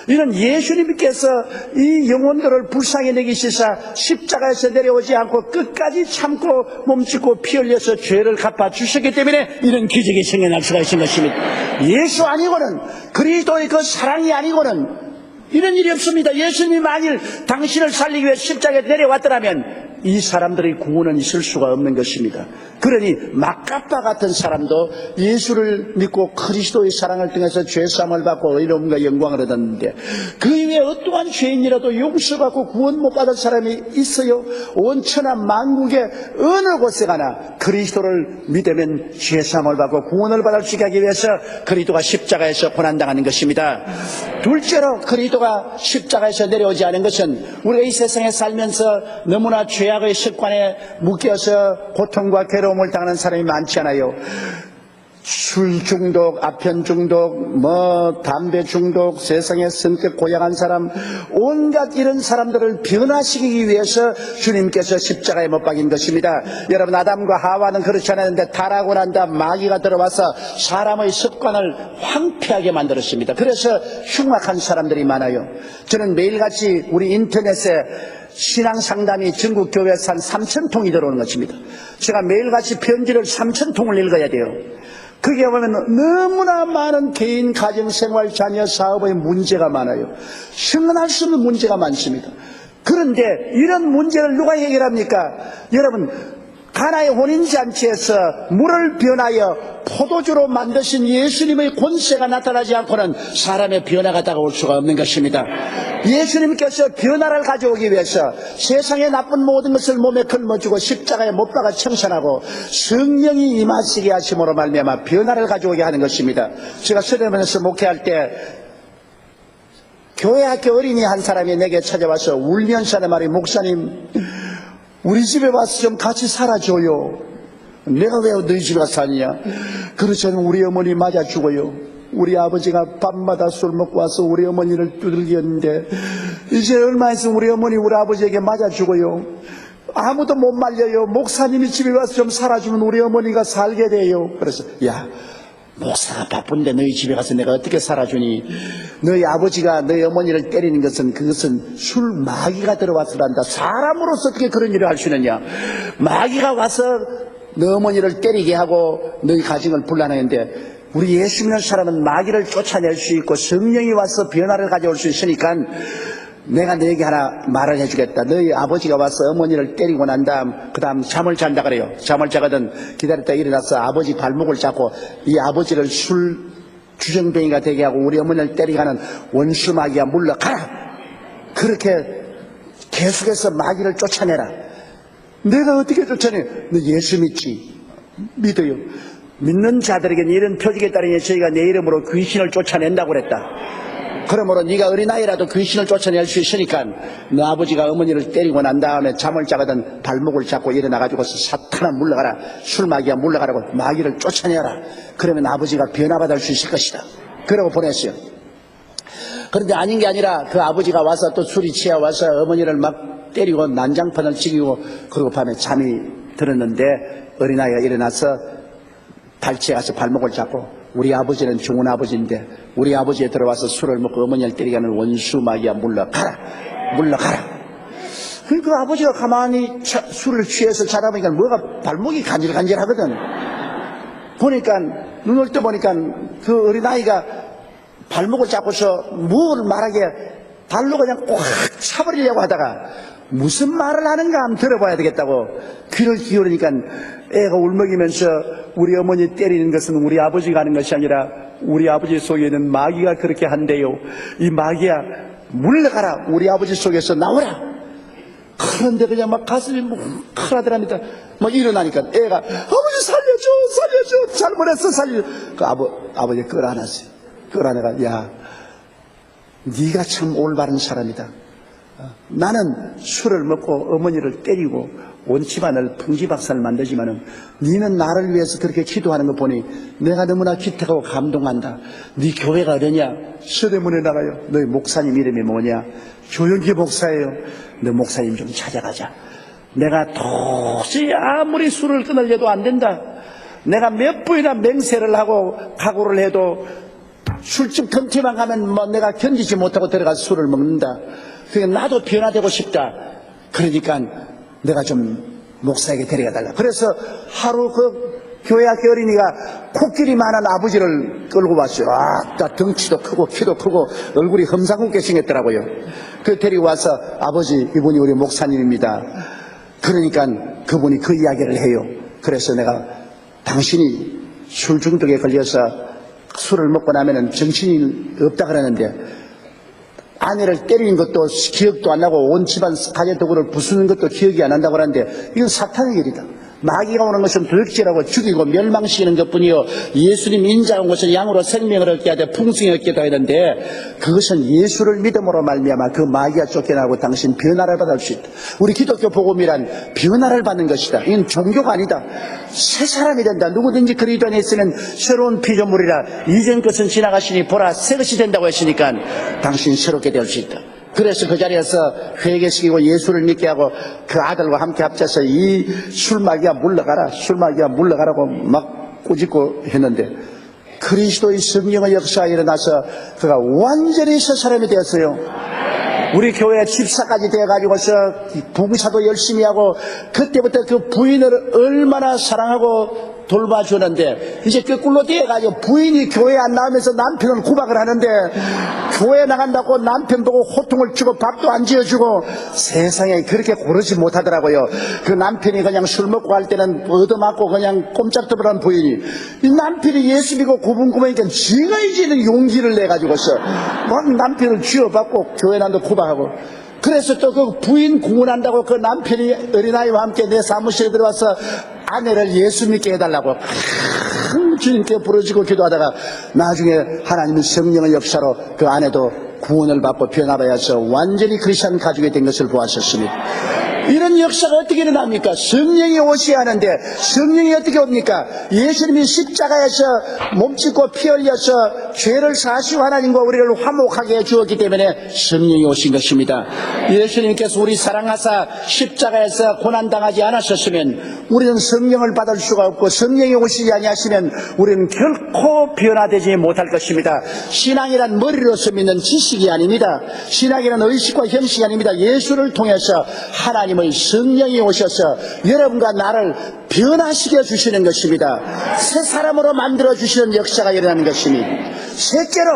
이는 예수님께서 이 영혼들을 불쌍히 여기시사 십자가에서 내려오지 않고 끝까지 참고 몸짓고 피 흘려서 죄를 갚아 주셨기 때문에 이런 기적이 생겨날 수가 있는 것입니다. 예수 아니고는 그리스도의 그 사랑이 아니고는 이런 일이 없습니다. 예수님이 만일 당신을 살리기 위해 십자가에 내려왔더라면 이 사람들의 구원은 있을 수가 없는 것입니다. 그러니 막가파 같은 사람도 예수를 믿고 그리스도의 사랑을 통해서 죄사함을 받고 의로움과 영광을 얻었는데 그 이외에 어떠한 죄인이라도 용서받고 구원 못 받은 사람이 있어요? 온 천하 만국의 어느 곳에 가나 그리스도를 믿으면 죄사함을 받고 구원을 받을 수 있게 하기 위해서 그리스도가 십자가에서 고난당하는 것입니다. 둘째로 그리스도가 십자가에서 내려오지 않은 것은 우리가 이 세상에 살면서 너무나 죄악의 습관에 묶여서 고통과 괴로움을 당하는 사람이 많지 않아요. 술 중독, 아편 중독, 담배 중독, 세상에 성격 고약한 사람, 온갖 이런 사람들을 변화시키기 위해서 주님께서 십자가에 못 박인 것입니다. 여러분 아담과 하와는 그렇지 않았는데 타락을 한다 마귀가 들어와서 사람의 습관을 황폐하게 만들었습니다. 그래서 흉악한 사람들이 많아요. 저는 매일같이 우리 인터넷에 신앙 상담이 전국 교회에서 한 3,000통이 들어오는 것입니다. 제가 매일같이 편지를 3,000통을 읽어야 돼요. 그게 보면 너무나 많은 개인, 가정, 생활, 자녀, 사업의 문제가 많아요. 생각할 수 없는 문제가 많습니다. 그런데 이런 문제를 누가 해결합니까? 여러분, 가나의 혼인잔치에서 물을 변하여 포도주로 만드신 예수님의 권세가 나타나지 않고는 사람의 변화가 다가올 수가 없는 것입니다. 예수님께서 변화를 가져오기 위해서 세상의 나쁜 모든 것을 몸에 걸머쥐고 십자가에 못 박아 청산하고 성령이 임하시게 하심으로 말미암아 변화를 가져오게 하는 것입니다. 제가 서대문에서 목회할 때 교회 학교 어린이 한 사람이 내게 찾아와서 울면서 하는 말이, 목사님, 우리 집에 와서 좀 같이 살아줘요. 내가 왜 너희 집에 가서 사느냐? 그렇잖아, 우리 어머니 맞아 죽어요. 우리 아버지가 밤마다 술 먹고 와서 우리 어머니를 두들겼는데 이제 얼마 있으면 우리 어머니 우리 아버지에게 맞아 죽어요. 아무도 못 말려요. 목사님이 집에 와서 좀 살아주면 우리 어머니가 살게 돼요. 그래서, 야, 목사가 바쁜데 너희 집에 가서 내가 어떻게 살아주니? 너희 아버지가 너희 어머니를 때리는 것은 그것은 술 마귀가 들어와서란다. 사람으로서 어떻게 그런 일을 할 수 있느냐? 마귀가 와서 너 어머니를 때리게 하고 너희 가정을 분란하는데, 우리 예수 믿는 사람은 마귀를 쫓아낼 수 있고 성령이 와서 변화를 가져올 수 있으니까 내가 너에게 하나 말을 해주겠다. 너희 아버지가 와서 어머니를 때리고 난 다음 그 다음 잠을 잔다 그래요. 잠을 자거든 기다렸다 일어나서 아버지 발목을 잡고 이 아버지를 술 주정뱅이가 되게 하고 우리 어머니를 때리게 하는 원수 마귀야 물러가라. 그렇게 계속해서 마귀를 쫓아내라. 내가 어떻게 쫓아내? 너 예수 믿지? 믿어요. 믿는 자들에게는 이런 표적에 따르니 저희가 내 이름으로 귀신을 쫓아낸다고 그랬다. 그러므로 네가 어린아이라도 귀신을 쫓아낼 수 있으니까 너 아버지가 어머니를 때리고 난 다음에 잠을 자거든 발목을 잡고 일어나가지고 사탄아 물러가라, 술마귀야 물러가라고 마귀를 쫓아내라. 그러면 아버지가 변화받을 수 있을 것이다. 그러고 보냈어요. 그런데 아닌 게 아니라 그 아버지가 와서 또 술이 취해 와서 어머니를 막 때리고 난장판을 치고 그리고 밤에 잠이 들었는데 어린아이가 일어나서 발치에 가서 발목을 잡고, 우리 아버지는 좋은 아버지인데 우리 아버지에 들어와서 술을 먹고 어머니를 때리게 하는 원수 마귀야 물러가라, 물러가라. 그 아버지가 가만히 술을 취해서 자다 보니까 뭐가 발목이 간질간질하거든. 보니까 눈을 떠보니까 그 어린아이가 발목을 잡고서 뭘 말하게 발로 그냥 꽉 차버리려고 하다가 무슨 말을 하는가 한번 들어봐야 되겠다고 귀를 기울이니까 애가 울먹이면서 우리 어머니 때리는 것은 우리 아버지가 하는 것이 아니라 우리 아버지 속에 있는 마귀가 그렇게 한대요. 이 마귀야 물러가라, 우리 아버지 속에서 나오라. 그런데 그냥 막 가슴이 뭉클하더랍니다. 막 일어나니까 애가 아버지 살려줘 잘못했어 살려줘. 그 아버지 끌어안았어요. 끌어안아가, 야, 네가 참 올바른 사람이다. 나는 술을 먹고 어머니를 때리고 온 집안을 풍지박산을 만들지만은 네는 나를 위해서 그렇게 기도하는 거 보니 내가 너무나 기특하고 감동한다. 네 교회가 어디냐? 서대문에 나가요. 너희 목사님 이름이 뭐냐? 조영기 목사예요. 너 목사님 좀 찾아가자. 내가 도저히 아무리 술을 끊으려도 안 된다. 내가 몇 번이나 맹세를 하고 각오를 해도 술집 근처만 가면 뭐 내가 견디지 못하고 들어가서 술을 먹는다. 그러니까 나도 변화되고 싶다. 그러니까 내가 좀 목사에게 데려가 달라. 그래서 하루 그 교회 학교 어린이가 코끼리 많은 아버지를 끌고 왔어요. 아, 덩치도 크고 키도 크고 얼굴이 험상궂게 생겼더라고요. 그 데리고 와서 아버지, 이분이 우리 목사님입니다. 그러니까 그분이 그 이야기를 해요. 그래서 내가 당신이 술 중독에 걸려서 술을 먹고 나면은 정신이 없다 그러는데 아내를 때리는 것도 기억도 안 나고 온 집안 가재도구를 부수는 것도 기억이 안 난다고 하는데 이건 사탄의 일이다. 마귀가 오는 것은 덜질하고 죽이고 멸망시키는 것뿐이요, 예수님 인자 온 것은 양으로 생명을 얻게 하되 풍성히 얻게 하는데 그것은 예수를 믿음으로 말미암아 그 마귀가 쫓겨나고 당신 변화를 받을 수 있다. 우리 기독교 복음이란 변화를 받는 것이다. 이건 종교가 아니다. 새 사람이 된다. 누구든지 그리스도 안에 있으면 새로운 피조물이라 이전 것은 지나가시니 보라 새 것이 된다고 했으니까 당신 새롭게 될 수 있다. 그래서 그 자리에서 회개시키고 예수를 믿게 하고 그 아들과 함께 합쳐서 이 술마귀야 물러가라, 술마귀야 물러가라고 막 꾸짖고 했는데 그리스도의 성령의 역사가 일어나서 그가 완전히 새 사람이 되었어요. 우리 교회 집사까지 되어가지고서 봉사도 열심히 하고 그때부터 그 부인을 얼마나 사랑하고 돌봐주는데 이제 거꾸로 돼가지고 부인이 교회 안 나오면서 남편을 구박을 하는데 교회 나간다고 남편 보고 호통을 주고 밥도 안 지어주고 세상에 그렇게 고르지 못하더라고요. 그 남편이 그냥 술 먹고 갈 때는 얻어맞고 그냥 꼼짝도 못한 부인이 이 남편이 예수 믿고 고분고분하니까 지가 이제는 용기를 내가지고서 막 남편을 쥐어받고 교회 난도 구박하고 그래서 또 그 부인 구원한다고 그 남편이 어린아이와 함께 내 사무실에 들어와서 아내를 예수 믿게 해달라고 주님께 부르짖고 기도하다가 나중에 하나님의 성령의 역사로 그 아내도 구원을 받고 변화하여서 완전히 크리스찬 가족이 된 것을 보았었습니다. 이런 역사가 어떻게 일어납니까? 성령이 오셔야 하는데 성령이 어떻게 옵니까? 예수님이 십자가에서 몸짓고 피 흘려서 죄를 사시고 하나님과 우리를 화목하게 해주었기 때문에 성령이 오신 것입니다. 예수님께서 우리 사랑하사 십자가에서 고난당하지 않았었으면 우리는 성령을 받을 수가 없고 성령이 오시지 아니하시면 우리는 결코 변화되지 못할 것입니다. 신앙이란 머리로서 믿는 지식이 아닙니다. 신앙이란 의식과 형식이 아닙니다. 예수를 통해서 하나님의 성령이 오셔서 여러분과 나를 변화시켜 주시는 것입니다. 새 사람으로 만들어 주시는 역사가 일어나는 것입니다. 셋째로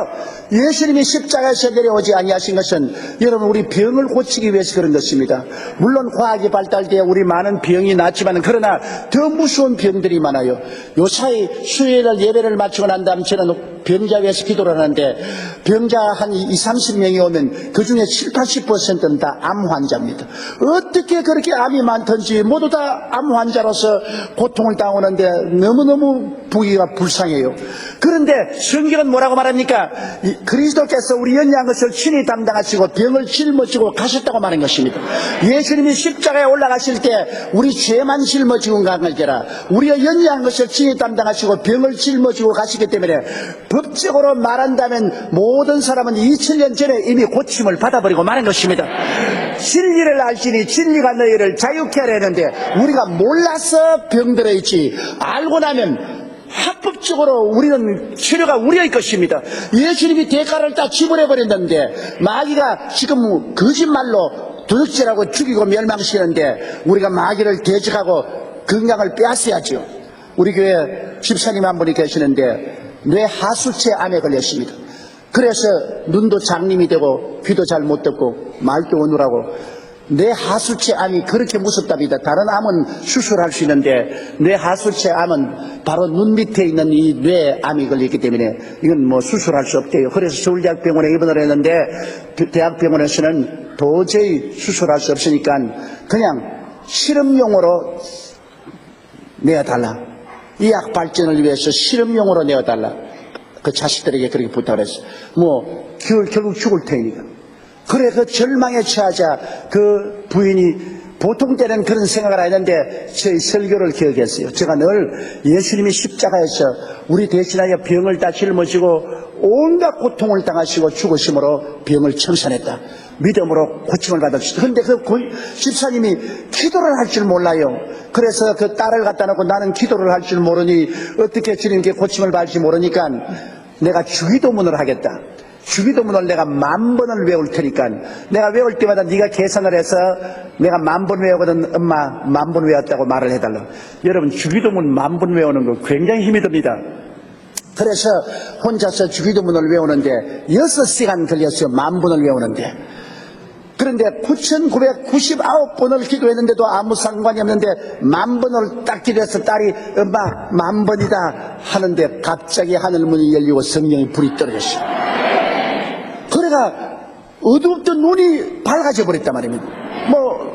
예수님이 십자가에서 내려오지 아니하신 것은 여러분 우리 병을 고치기 위해서 그런 것입니다. 물론 과학이 발달되어 우리 많은 병이 낫지만 그러나 더 무서운 병들이 많아요. 요사이 수요일 예배를 마치고 난 다음 저는 병자 위해서 기도를 하는데 병자 한 20-30명이 오면 그 중에 70-80%는 다 암 환자입니다. 어떻게 그렇게 암이 많던지 모두 다 암 환자로서 고통을 당하는데 너무너무 보기가 불쌍해요. 그런데 성경은 뭐라고 말합니까? 그리스도께서 우리 연약한 것을 친히 담당하시고 병을 짊어지고 가셨다고 말한 것입니다. 예수님이 십자가에 올라가실 때 우리 죄만 짊어지고 간 것이라 우리가 연약한 것을 친히 담당하시고 병을 짊어지고 가시기 때문에 법적으로 말한다면 모든 사람은 2000년 전에 이미 고침을 받아버리고 말한 것입니다. 진리를 알지니 진리가 너희를 자유케 하려 했는데 우리가 몰라서 병들어 있지 알고 나면 합법적으로 우리는 치료가 우리의 것입니다. 예수님이 대가를 다 지불해버렸는데 마귀가 지금 거짓말로 도둑질하고 죽이고 멸망시키는데 우리가 마귀를 대적하고 건강을 빼앗아야죠. 우리 교회 집사님 한 분이 계시는데 뇌 하수체 암에 걸렸습니다. 그래서 눈도 장님이 되고 귀도 잘 못 듣고 말도 어눌하고 뇌 하수체 암이 그렇게 무섭답니다. 다른 암은 수술할 수 있는데 뇌 하수체 암은 바로 눈 밑에 있는 이 뇌 암이 걸렸기 때문에 이건 뭐 수술할 수 없대요. 그래서 서울대학병원에 입원을 했는데 대학병원에서는 도저히 수술할 수 없으니까 그냥 실험용으로 내어달라. 의학 발전을 위해서 실험용으로 내어달라. 그 자식들에게 그렇게 부탁을 했어. 뭐 결국 죽을 테니까. 그래 그 절망에 처하자 그 부인이 보통 때는 그런 생각을 하는데 저희 설교를 기억했어요. 제가 늘 예수님이 십자가에서 우리 대신하여 병을 다 짊어지고 온갖 고통을 당하시고 죽으심으로 병을 청산했다. 믿음으로 고침을 받았습니다. 그런데 그 집사님이 기도를 할 줄 몰라요. 그래서 그 딸을 갖다 놓고 나는 기도를 할 줄 모르니 어떻게 주님께 고침을 받을지 모르니까 내가 주기도문을 하겠다. 주기도문을 내가 10,000번을 외울 테니까 내가 외울 때마다 네가 계산을 해서 내가 10,000번 외우거든 엄마 10,000번 외웠다고 말을 해달라. 여러분 주기도문 10,000번 외우는 거 굉장히 힘이 듭니다. 그래서 혼자서 주기도문을 외우는데 6시간 걸렸어요. 10,000번을 외우는데. 그런데 9,999번을 기도했는데도 아무 상관이 없는데 10,000번을 딱 기도해서 딸이 엄마 10,000번이다 하는데 갑자기 하늘문이 열리고 성령의 불이 떨어졌어요. 그래가 어두웠던 눈이 밝아져 버렸단 말입니다. 뭐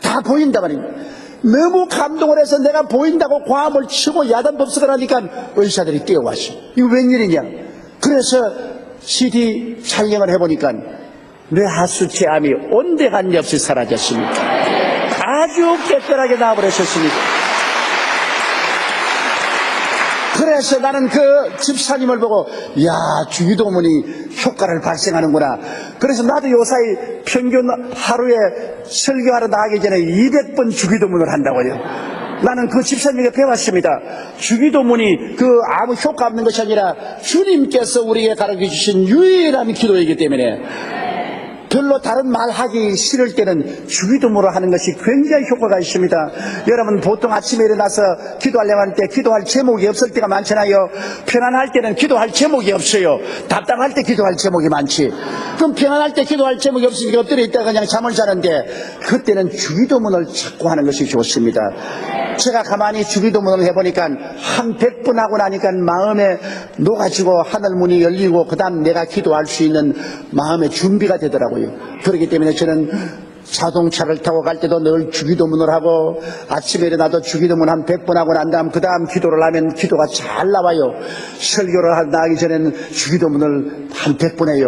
다 보인단 말입니다. 너무 감동을 해서 내가 보인다고 과음을 치고 야단법석을 하니까 의사들이 뛰어왔어. 이거 웬일이냐. 그래서 CD 촬영을 해보니까 뇌하수체 암이 온데간데 없이 사라졌습니다. 아주 깨끗하게 나와버렸습니다. 그래서 나는 그 집사님을 보고 야 주기도문이 효과를 발생하는구나. 그래서 나도 요사이 평균 하루에 설교하러 나가기 전에 200번 주기도문을 한다고요. 나는 그 집사님에게 배웠습니다. 주기도문이 그 아무 효과 없는 것이 아니라 주님께서 우리에게 가르쳐주신 유일한 기도이기 때문에 별로 다른 말 하기 싫을 때는 주기도문으로 하는 것이 굉장히 효과가 있습니다. 여러분 보통 아침에 일어나서 기도하려고 할 때 기도할 제목이 없을 때가 많잖아요. 편안할 때는 기도할 제목이 없어요. 답답할 때 기도할 제목이 많지. 그럼 편안할 때 기도할 제목이 없으니까 엎드려 있다가 그냥 잠을 자는데 그때는 주기도문을 자꾸 하는 것이 좋습니다. 제가 가만히 주기도문을 해보니까 한 100번 하고 나니까 마음에 녹아지고 하늘문이 열리고 그 다음 내가 기도할 수 있는 마음의 준비가 되더라고요. 그렇기 때문에 저는 자동차를 타고 갈 때도 늘 주기도문을 하고 아침에 일어나도 주기도문 한 100번 하고 난 다음 그 다음 기도를 하면 기도가 잘 나와요. 설교를 나가기 전에는 주기도문을 한 100번 해요.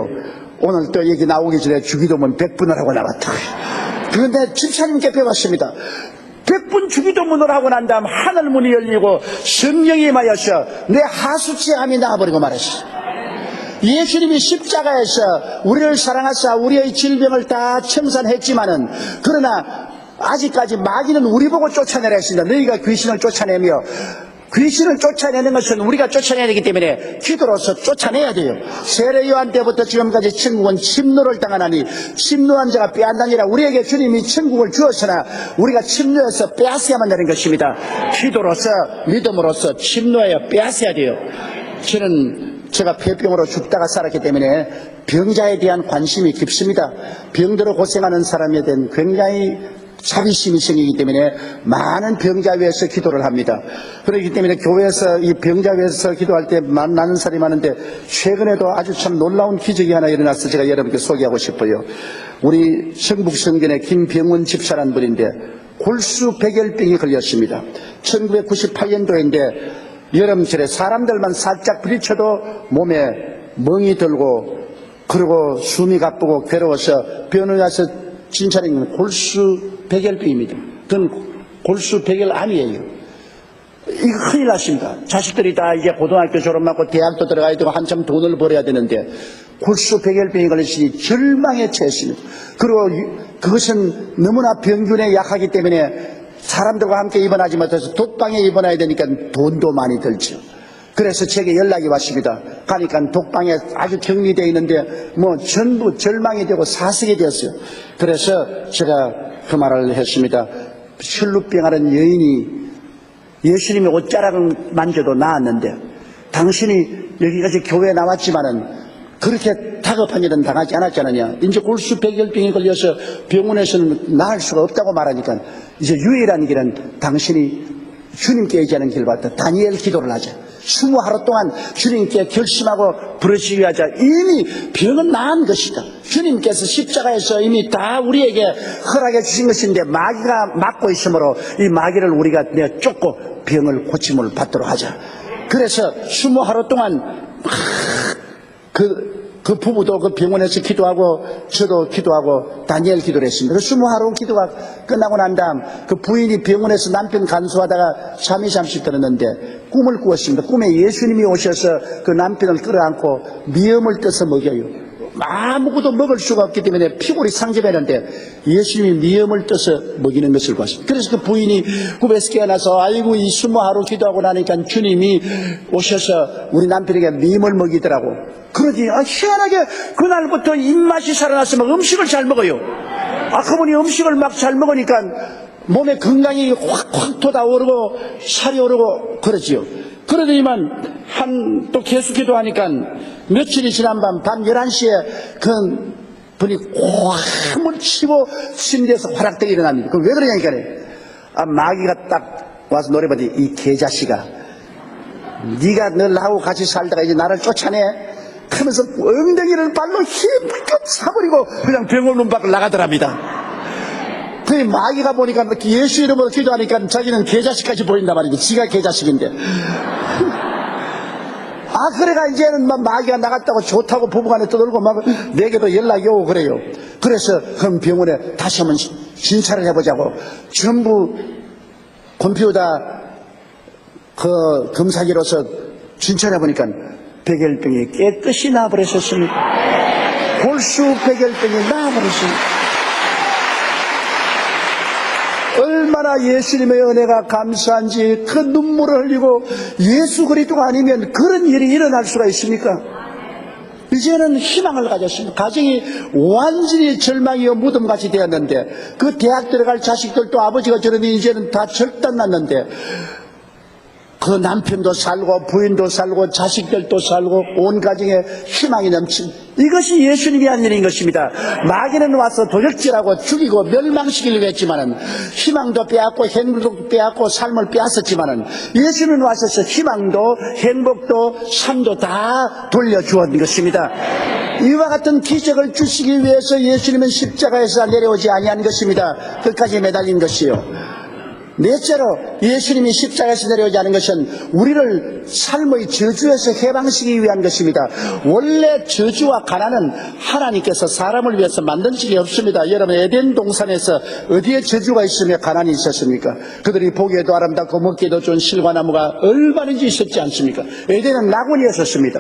오늘 또 얘기 나오기 전에 주기도문 100번을 하고 나갔다. 그런데 집사님께 배웠습니다. 100분 주기도문을 하고 난 다음 하늘문이 열리고 성령이 임하여서 내 하수치함이 나와버리고 말했어. 예수님이 십자가에서 우리를 사랑하사 우리의 질병을 다 청산했지만은 그러나 아직까지 마귀는 우리 보고 쫓아내라 했습니다. 너희가 귀신을 쫓아내며 귀신을 쫓아내는 것은 우리가 쫓아내야 되기 때문에 기도로서 쫓아내야 돼요. 세례 요한 때부터 지금까지 천국은 침노를 당하나니 침노한 자가 빼앗나니라. 우리에게 주님이 천국을 주었으나 우리가 침노해서 빼앗어야만 되는 것입니다. 기도로서 믿음으로서 침노하여 빼앗어야 돼요. 제가 폐병으로 죽다가 살았기 때문에 병자에 대한 관심이 깊습니다. 병들어 고생하는 사람에 대한 굉장히 자비심이 생기기 때문에 많은 병자 위해서 기도를 합니다. 그렇기 때문에 교회에서 이 병자 위해서 기도할 때 만나는 사람이 많은데 최근에도 아주 참 놀라운 기적이 하나 일어나서 제가 여러분께 소개하고 싶어요. 우리 성북성전의 김병원 집사라는 분인데 골수 백열병이 걸렸습니다. 1998년도인데 여름철에 사람들만 살짝 부딪혀도 몸에 멍이 들고 그리고 숨이 가쁘고 괴로워서 병원에 가서 진찰한 골수 백열병입니다. 그건 골수 백열암이에요. 이거 큰일 났습니다. 자식들이 다 이제 고등학교 졸업하고 대학도 들어가야 되고 한참 돈을 벌어야 되는데 골수 백열병이 걸렸으니 절망에 처했습니다. 그리고 그것은 너무나 병균에 약하기 때문에 사람들과 함께 입원하지 못해서 독방에 입원해야 되니까 돈도 많이 들죠. 그래서 제게 연락이 왔습니다. 가니까 독방에 아주 격리되어 있는데 뭐 전부 절망이 되고 사색이 되었어요. 그래서 제가 그 말을 했습니다. 혈루병하는 여인이 예수님의 옷자락을 만져도 나았는데 당신이 여기까지 교회에 나왔지만은 그렇게 다급한 일은 당하지 않았잖느냐. 이제 골수 백열병이 걸려서 병원에서는 나을 수가 없다고 말하니까 이제 유일한 길은 당신이 주님께 얘기하는 길 같다. 다니엘 기도를 하자. 20하루 동안 주님께 결심하고 부르시기 하자. 이미 병은 나은 것이다. 주님께서 십자가에서 이미 다 우리에게 허락해 주신 것인데 마귀가 막고 있으므로 이 마귀를 우리가 쫓고 병을 고침을 받도록 하자. 그래서 20하루 동안 그 부부도 그 병원에서 기도하고 저도 기도하고 다니엘 기도를 했습니다. 그 20하루 기도가 끝나고 난 다음 그 부인이 병원에서 남편 간수하다가 잠이 잠시 들었는데 꿈을 꾸었습니다. 꿈에 예수님이 오셔서 그 남편을 끌어안고 미음을 떠서 먹여요. 아무것도 먹을 수가 없기 때문에 피골이 상접했는데 예수님이 미음을 떠서 먹이는 것을 봤습니다. 그래서 그 부인이 꿈에서 깨어나서 아이고 이 20하루 기도하고 나니까 주님이 오셔서 우리 남편에게 미음을 먹이더라고. 그러지 희한하게 그날부터 입맛이 살아났으면 음식을 잘 먹어요. 그분이 음식을 막 잘 먹으니까 몸에 건강이 확 돋아오르고 살이 오르고 그러지요. 그러더니만 또 계속 기도하니까 며칠이 지난 밤 11시에 그 분이 꽉을 치고 침대에서 화락되게 일어납니다. 그럼 왜 그러냐니까 마귀가 딱 와서 노래 부르더니 이 개자식아 네가 늘 나하고 같이 살다가 이제 나를 쫓아내 하면서 엉덩이를 발로 힘껏 차버리고 그냥 병원 문 밖을 나가더랍니다. 그 마귀가 보니까 예수 이름으로 기도하니까 자기는 개자식까지 보인단 말이지. 지가 개자식인데. 그래가 이제는 막 마귀가 나갔다고 좋다고 부부간에 떠들고 막 내게도 연락이 오고 그래요. 그래서 그럼 병원에 다시 한번 진찰을 해보자고 전부 컴퓨터 그 검사기로서 진찰해보니까 백열병이 깨끗이 나아버렸었습니다. 골수 백열병이 나아버렸습니다. 얼마나 예수님의 은혜가 감사한지 그 눈물을 흘리고 예수 그리스도가 아니면 그런 일이 일어날 수가 있습니까? 이제는 희망을 가졌습니다. 가정이 완전히 절망이요 무덤같이 되었는데 그 대학 들어갈 자식들도 아버지가 저러니 이제는 다 절단났는데 그 남편도 살고 부인도 살고 자식들도 살고 온 가정에 희망이 넘친 이것이 예수님이 한 일인 것입니다. 마귀는 와서 도적질하고 죽이고 멸망시키려고 했지만은 희망도 빼앗고 행복도 빼앗고 삶을 빼앗았지만은 예수님은 와서 희망도 행복도 삶도 다 돌려주었던 것입니다. 이와 같은 기적을 주시기 위해서 예수님은 십자가에서 내려오지 아니한 것입니다. 끝까지 매달린 것이요. 넷째로 예수님이 십자가에서 내려오지 않은 것은 우리를 삶의 저주에서 해방시키기 위한 것입니다. 원래 저주와 가난은 하나님께서 사람을 위해서 만든 적이 없습니다. 여러분 에덴 동산에서 어디에 저주가 있으며 가난이 있었습니까? 그들이 보기에도 아름답고 먹기에도 좋은 실과나무가 얼마든지 있었지 않습니까? 에덴은 낙원이었습니다.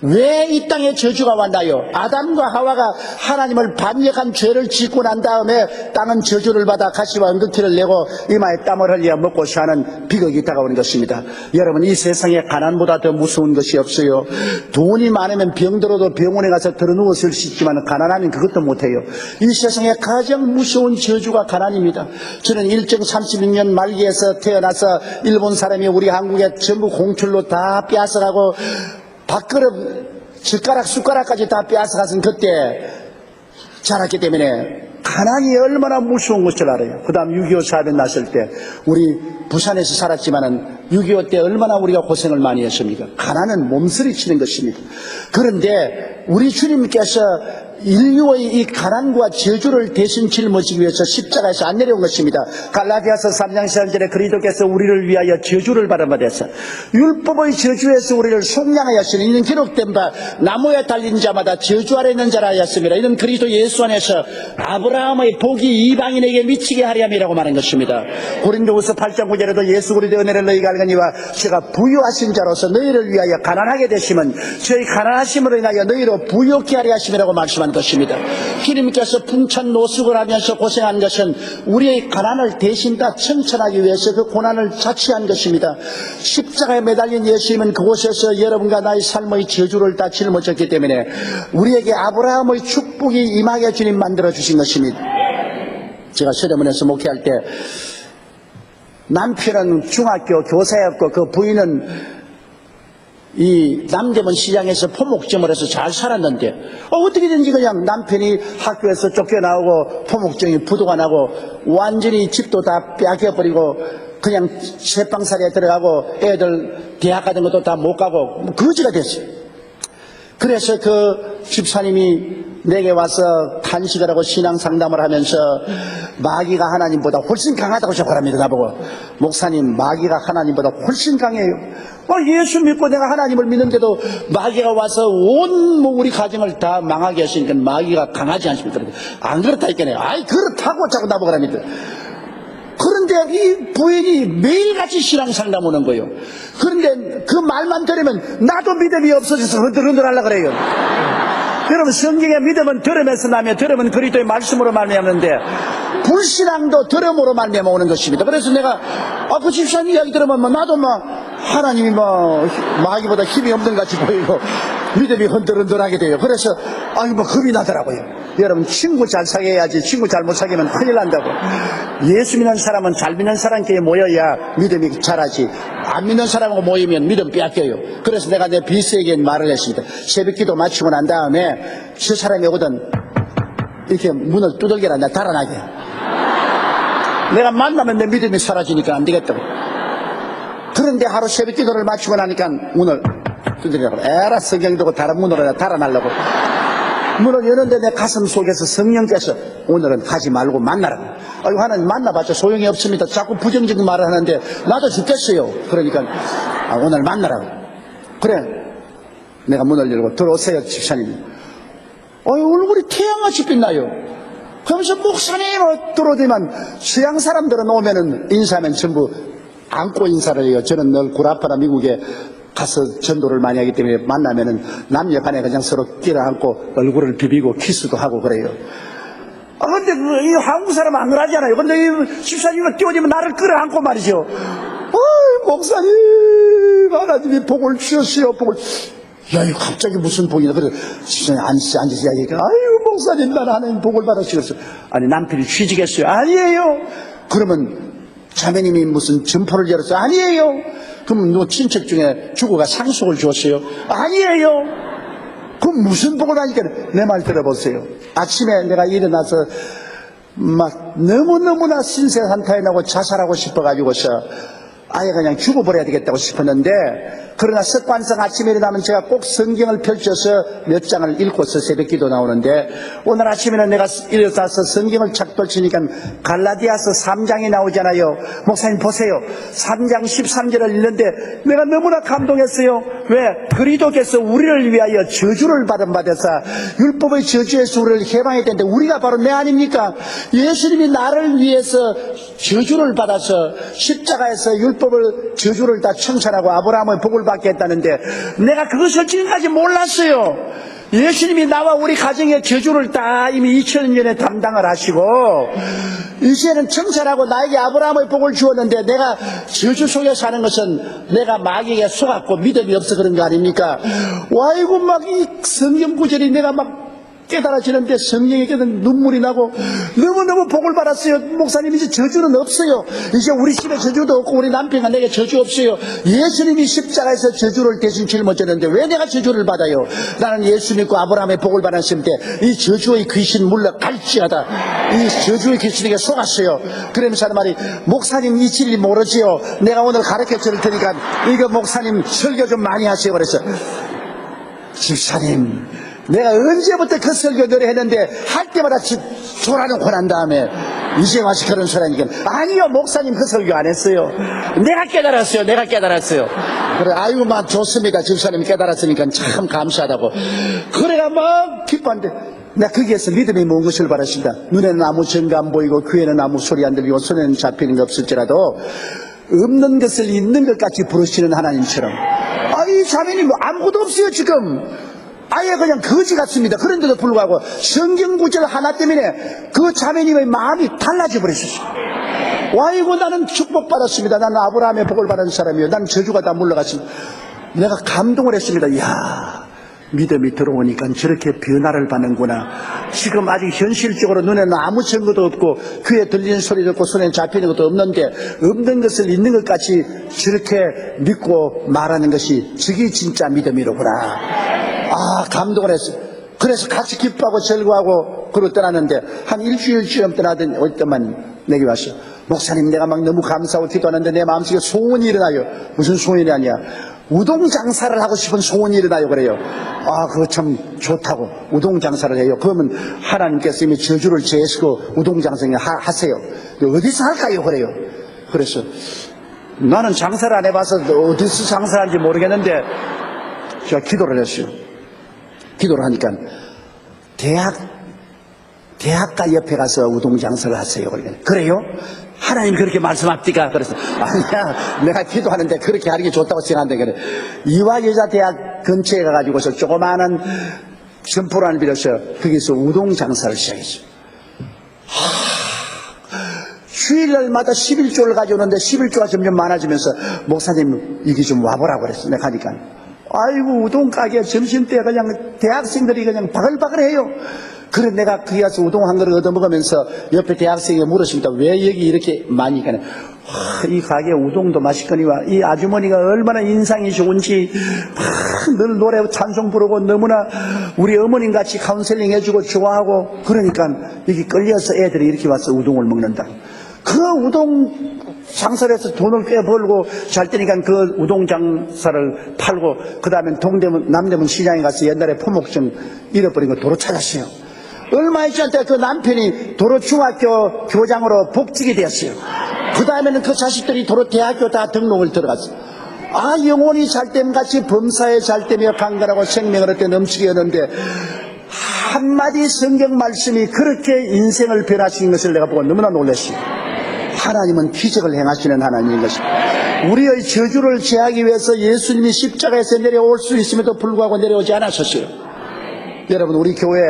왜 이 땅에 저주가 왔나요? 아담과 하와가 하나님을 반역한 죄를 짓고 난 다음에 땅은 저주를 받아 가시와 응급티를 내고 이마에 땀을 흘려 먹고 사는 비극이 다가오는 것입니다. 여러분 이 세상에 가난보다 더 무서운 것이 없어요. 돈이 많으면 병들어도 병원에 가서 들어누웠을 수 있지만 가난하면 그것도 못해요. 이 세상에 가장 무서운 저주가 가난입니다. 저는 1936년 말기에서 태어나서 일본 사람이 우리 한국에 전부 공출로 다 빼앗아가고 밥그릇, 젓가락, 숟가락까지 다 빼앗아가서 그때 자랐기 때문에 가난이 얼마나 무서운 것을 알아요. 그 다음 6.25 사변 났을 때 우리 부산에서 살았지만은 6.25 때 얼마나 우리가 고생을 많이 했습니까? 가난은 몸서리치는 것입니다. 그런데 우리 주님께서 인류의 이 가난과 저주를 대신 짊어지기 위해서 십자가에서 안 내려온 것입니다. 갈라디아서 3장 14절에 그리스도께서 우리를 위하여 저주를 받아서 율법의 저주에서 우리를 속량하였으니 이는 기록된 바 나무에 달린 자마다 저주 아래 있는 자라 하였습니다. 이는 그리스도 예수 안에서 아브라함의 복이 이방인에게 미치게 하려 함이라고 말한 것입니다. 고린도후서 8장 9절에도 예수 그리스도의 은혜를 너희가 알거니와 제가 부유하신 자로서 너희를 위하여 가난하게 되심은 저희 가난하심으로 인하여 너희로 부유케 하려 하심이라고 말씀한 것입니다. 주님께서 풍찬 노숙을 하면서 고생한 것은 우리의 가난을 대신 다 청천하기 위해서 그 고난을 자취한 것입니다. 십자가에 매달린 예수님은 그곳에서 여러분과 나의 삶의 저주를 다 짊어졌기 때문에 우리에게 아브라함의 축복이 임하게 주님 만들어 주신 것입니다. 제가 서대문에서 목회할 때 남편은 중학교 교사였고 그 부인은 이 남대문 시장에서 포목점을 해서 잘 살았는데 어떻게든지 그냥 남편이 학교에서 쫓겨나오고 포목점이 부도가 나고 완전히 집도 다 빼앗겨버리고 그냥 새빵살이에 들어가고 애들 대학 가는 것도 다 못 가고 거지가 됐어요. 그래서 그 집사님이 내게 와서 탄식을 하고 신앙 상담을 하면서 마귀가 하나님보다 훨씬 강하다고 생각합니다. 나보고 목사님 마귀가 하나님보다 훨씬 강해요. 예수 믿고 내가 하나님을 믿는데도 마귀가 와서 온 우리 가정을 다 망하게 했으니까 마귀가 강하지 않습니까? 안 그렇다 했겠네요. 아이 그렇다고 자꾸 나보고 그럽니다. 그런데 이 부인이 매일같이 신앙 상담 오는 거예요. 그런데 그 말만 들으면 나도 믿음이 없어져서 흔들흔들하려고 그래요. 여러분 성경의 믿음은 들으면서 나며 들으면 그리스도의 말씀으로 말미암는데 불신앙도 들음으로 말미암아 오는 것입니다. 그래서 내가 그 집사님 이야기 들으면 나도 하나님이 마귀보다 힘이 없는 것 같이 보이고 믿음이 흔들흔들하게 돼요. 그래서 겁이 나더라고요. 여러분 친구 잘 사귀어야지 친구 잘못 사귀면 큰일 난다고. 예수 믿는 사람은 잘 믿는 사람끼리 모여야 믿음이 자라지 안 믿는 사람하고 모이면 믿음 빼앗겨요. 그래서 내가 내 비서에게 말을 했습니다. 새벽기도 마치고 난 다음에 저 사람이 오거든 이렇게 문을 두들겨라 내가 달아나게. 내가 만나면 내 믿음이 사라지니까 안 되겠다고. 그런데 하루 새벽기도를 마치고 나니까 문을 두드리라고. 에라 성경 두고 다른 문으로 내가 달아나려고. 문을 여는데 내 가슴 속에서 성령께서 오늘은 가지 말고 만나라고. 하나님 만나봤자 소용이 없습니다. 자꾸 부정적인 말을 하는데 나도 죽겠어요. 그러니까 오늘 만나라고. 그래 내가 문을 열고 들어오세요 집사님. 얼굴이 태양같이 빛나요. 그러면서 목사님 들어오더만 서양 사람들은 오면은 인사하면 전부 안고 인사를 해요. 저는 늘 구라파라 미국에 가서 전도를 많이 하기 때문에 만나면은 남녀 간에 그냥 서로 끼어안고 얼굴을 비비고 키스도 하고 그래요. 근데 이 한국 사람은 안 그러잖아요. 근데 이 집사님은 뛰어오면 나를 끌어안고 말이죠. 목사님 하나님이 복을 주셨어요. 복을. 야, 이거 갑자기 무슨 복이냐. 그래서 집사님 앉으세요. 아유, 목사님, 나는 하나님 복을 받으시겠어요. 아니, 남편이 취직했어요. 아니에요. 그러면 자매님이 무슨 점포를 열었어요. 아니에요. 그럼 너 친척 중에 주고가 상속을 줬어요. 아니에요. 그럼 무슨 복을 하니까 내 말 들어보세요. 아침에 내가 일어나서 막 너무너무나 신세한탄이 나고 자살하고 싶어가지고서 아예 그냥 죽어버려야 되겠다고 싶었는데, 그러나 습관성 아침에 일어나면 제가 꼭 성경을 펼쳐서 몇 장을 읽고서 새벽 기도 나오는데, 오늘 아침에는 내가 일어나서 성경을 착 펼치니까 갈라디아서 3장이 나오잖아요. 목사님 보세요. 3장 13절을 읽는데 내가 너무나 감동했어요. 왜? 그리스도께서 우리를 위하여 저주를 받아서 율법의 저주에서 우리를 해방해야 되는데, 우리가 바로 내 아닙니까? 예수님이 나를 위해서 저주를 받아서 십자가에서 율법을 저주를 다 청산하고 아브라함의 복을 받게 했다는데, 내가 그것을 지금까지 몰랐어요. 예수님이 나와 우리 가정의 저주를 다 이미 2000년에 담당을 하시고 이제는 청산하고 나에게 아브라함의 복을 주었는데, 내가 저주 속에 사는 것은 내가 마귀에게 속았고 믿음이 없어 그런 거 아닙니까? 와이고 막 이 성경 구절이 내가 막 깨달아지는데 성령에게는 눈물이 나고 너무너무 복을 받았어요. 목사님, 이제 저주는 없어요. 이제 우리 집에 저주도 없고 우리 남편과 내게 저주 없어요. 예수님이 십자가에서 저주를 대신 짊어졌는데 왜 내가 저주를 받아요? 나는 예수 믿고 아브라함의 복을 받았을 때 이 저주의 귀신 물러갈지어다. 이 저주의 귀신에게 속았어요. 그러면서 하는 말이, 목사님 이 진리 모르지요? 내가 오늘 가르쳐 줄 테니까 이거 목사님 설교 좀 많이 하세요. 그래서 집사님, 내가 언제부터 그 설교 노래 했는데 할 때마다 조라는 혼난 다음에 이제 와서 그런 소리 하니까, 아니요 목사님 그 설교 안 했어요. 내가 깨달았어요. 그래, 아이고 막 좋습니다. 집사님이 깨달았으니까 참 감사하다고. 그래가 막 기뻐하는데, 내가 거기에서 믿음이 뭔 것을 바랐습니다. 눈에는 아무 증거 안 보이고 귀에는 아무 소리 안 들리고 손에는 잡히는 게 없을지라도 없는 것을 있는 것 같이 부르시는 하나님처럼, 이 자매님 뭐 아무것도 없어요 지금. 아예 그냥 거지 같습니다. 그런데도 불구하고 성경 구절 하나 때문에 그 자매님의 마음이 달라져 버렸어요. 와이고 나는 축복받았습니다. 나는 아브라함의 복을 받은 사람이에요. 나는 저주가 다 물러갔습니다. 내가 감동을 했습니다. 이야, 믿음이 들어오니까 저렇게 변화를 받는구나. 지금 아직 현실적으로 눈에는 아무 증거도 없고 귀에 들리는 소리도 없고 손에 잡히는 것도 없는데, 없는 것을 있는 것 같이 저렇게 믿고 말하는 것이 저게 진짜 믿음이로구나. 감동을 했어요. 그래서 같이 기뻐하고 즐거워하고 그러고 떠났는데, 한 일주일쯤 떠나던 올 때만 내게 왔어요. 목사님, 내가 막 너무 감사하고 기도하는데 내 마음속에 소원이 일어나요. 무슨 소원이 아니야, 우동 장사를 하고 싶은 소원이 일어나요. 그래요. 그거 참 좋다고. 우동 장사를 해요. 그러면 하나님께서 이미 저주를 제시고 우동 장사를 하세요. 어디서 할까요? 그래요. 그래서 나는 장사를 안 해봐서 어디서 장사를 하는지 모르겠는데 제가 기도를 했어요. 기도를 하니까 대학가 옆에 가서 우동 장사를 하세요. 그래요? 하나님 그렇게 말씀합니까? 그래서 아니야, 내가 기도하는데 그렇게 하는 게 좋다고 생각하는데, 그래. 이화여자대학 근처에 가가지고서 조그마한 점포를 빌려서 거기서 우동 장사를 시작했어요. 주일날마다 11조를 가져오는데 11조가 점점 많아지면서, 목사님 이게 좀 와보라고 그랬어. 내가 하니까, 아이고 우동 가게 점심때 그냥 대학생들이 그냥 바글바글해요. 그래, 내가 거기 가서 우동 한 그릇 얻어먹으면서 옆에 대학생이 물었습니다. 왜 여기 이렇게 많이 가냐. 이 가게 우동도 맛있거니와 이 아주머니가 얼마나 인상이 좋은지 늘 노래 찬송 부르고 너무나 우리 어머님같이 카운셀링 해주고 좋아하고, 그러니까 여기 끌려서 애들이 이렇게 와서 우동을 먹는다. 그 우동 장사를 해서 돈을 꽤 벌고 잘 되니까 그 우동 장사를 팔고, 그 다음에 남대문 시장에 가서 옛날에 포목증 잃어버린 거 도로 찾았어요. 얼마 있지 않다 그 남편이 도로 중학교 교장으로 복직이 되었어요. 그 다음에는 그 자식들이 도로 대학교 다 등록을 들어갔어요. 영혼이 잘됨같이 범사에 잘되며 강건하고 생명을 얻게 넘치게 하는데, 한마디 성경 말씀이 그렇게 인생을 변화시킨 것을 내가 보고 너무나 놀랐어요. 하나님은 기적을 행하시는 하나님인 것입니다. 우리의 저주를 제하기 위해서 예수님이 십자가에서 내려올 수 있음에도 불구하고 내려오지 않았었어요. 여러분, 우리 교회,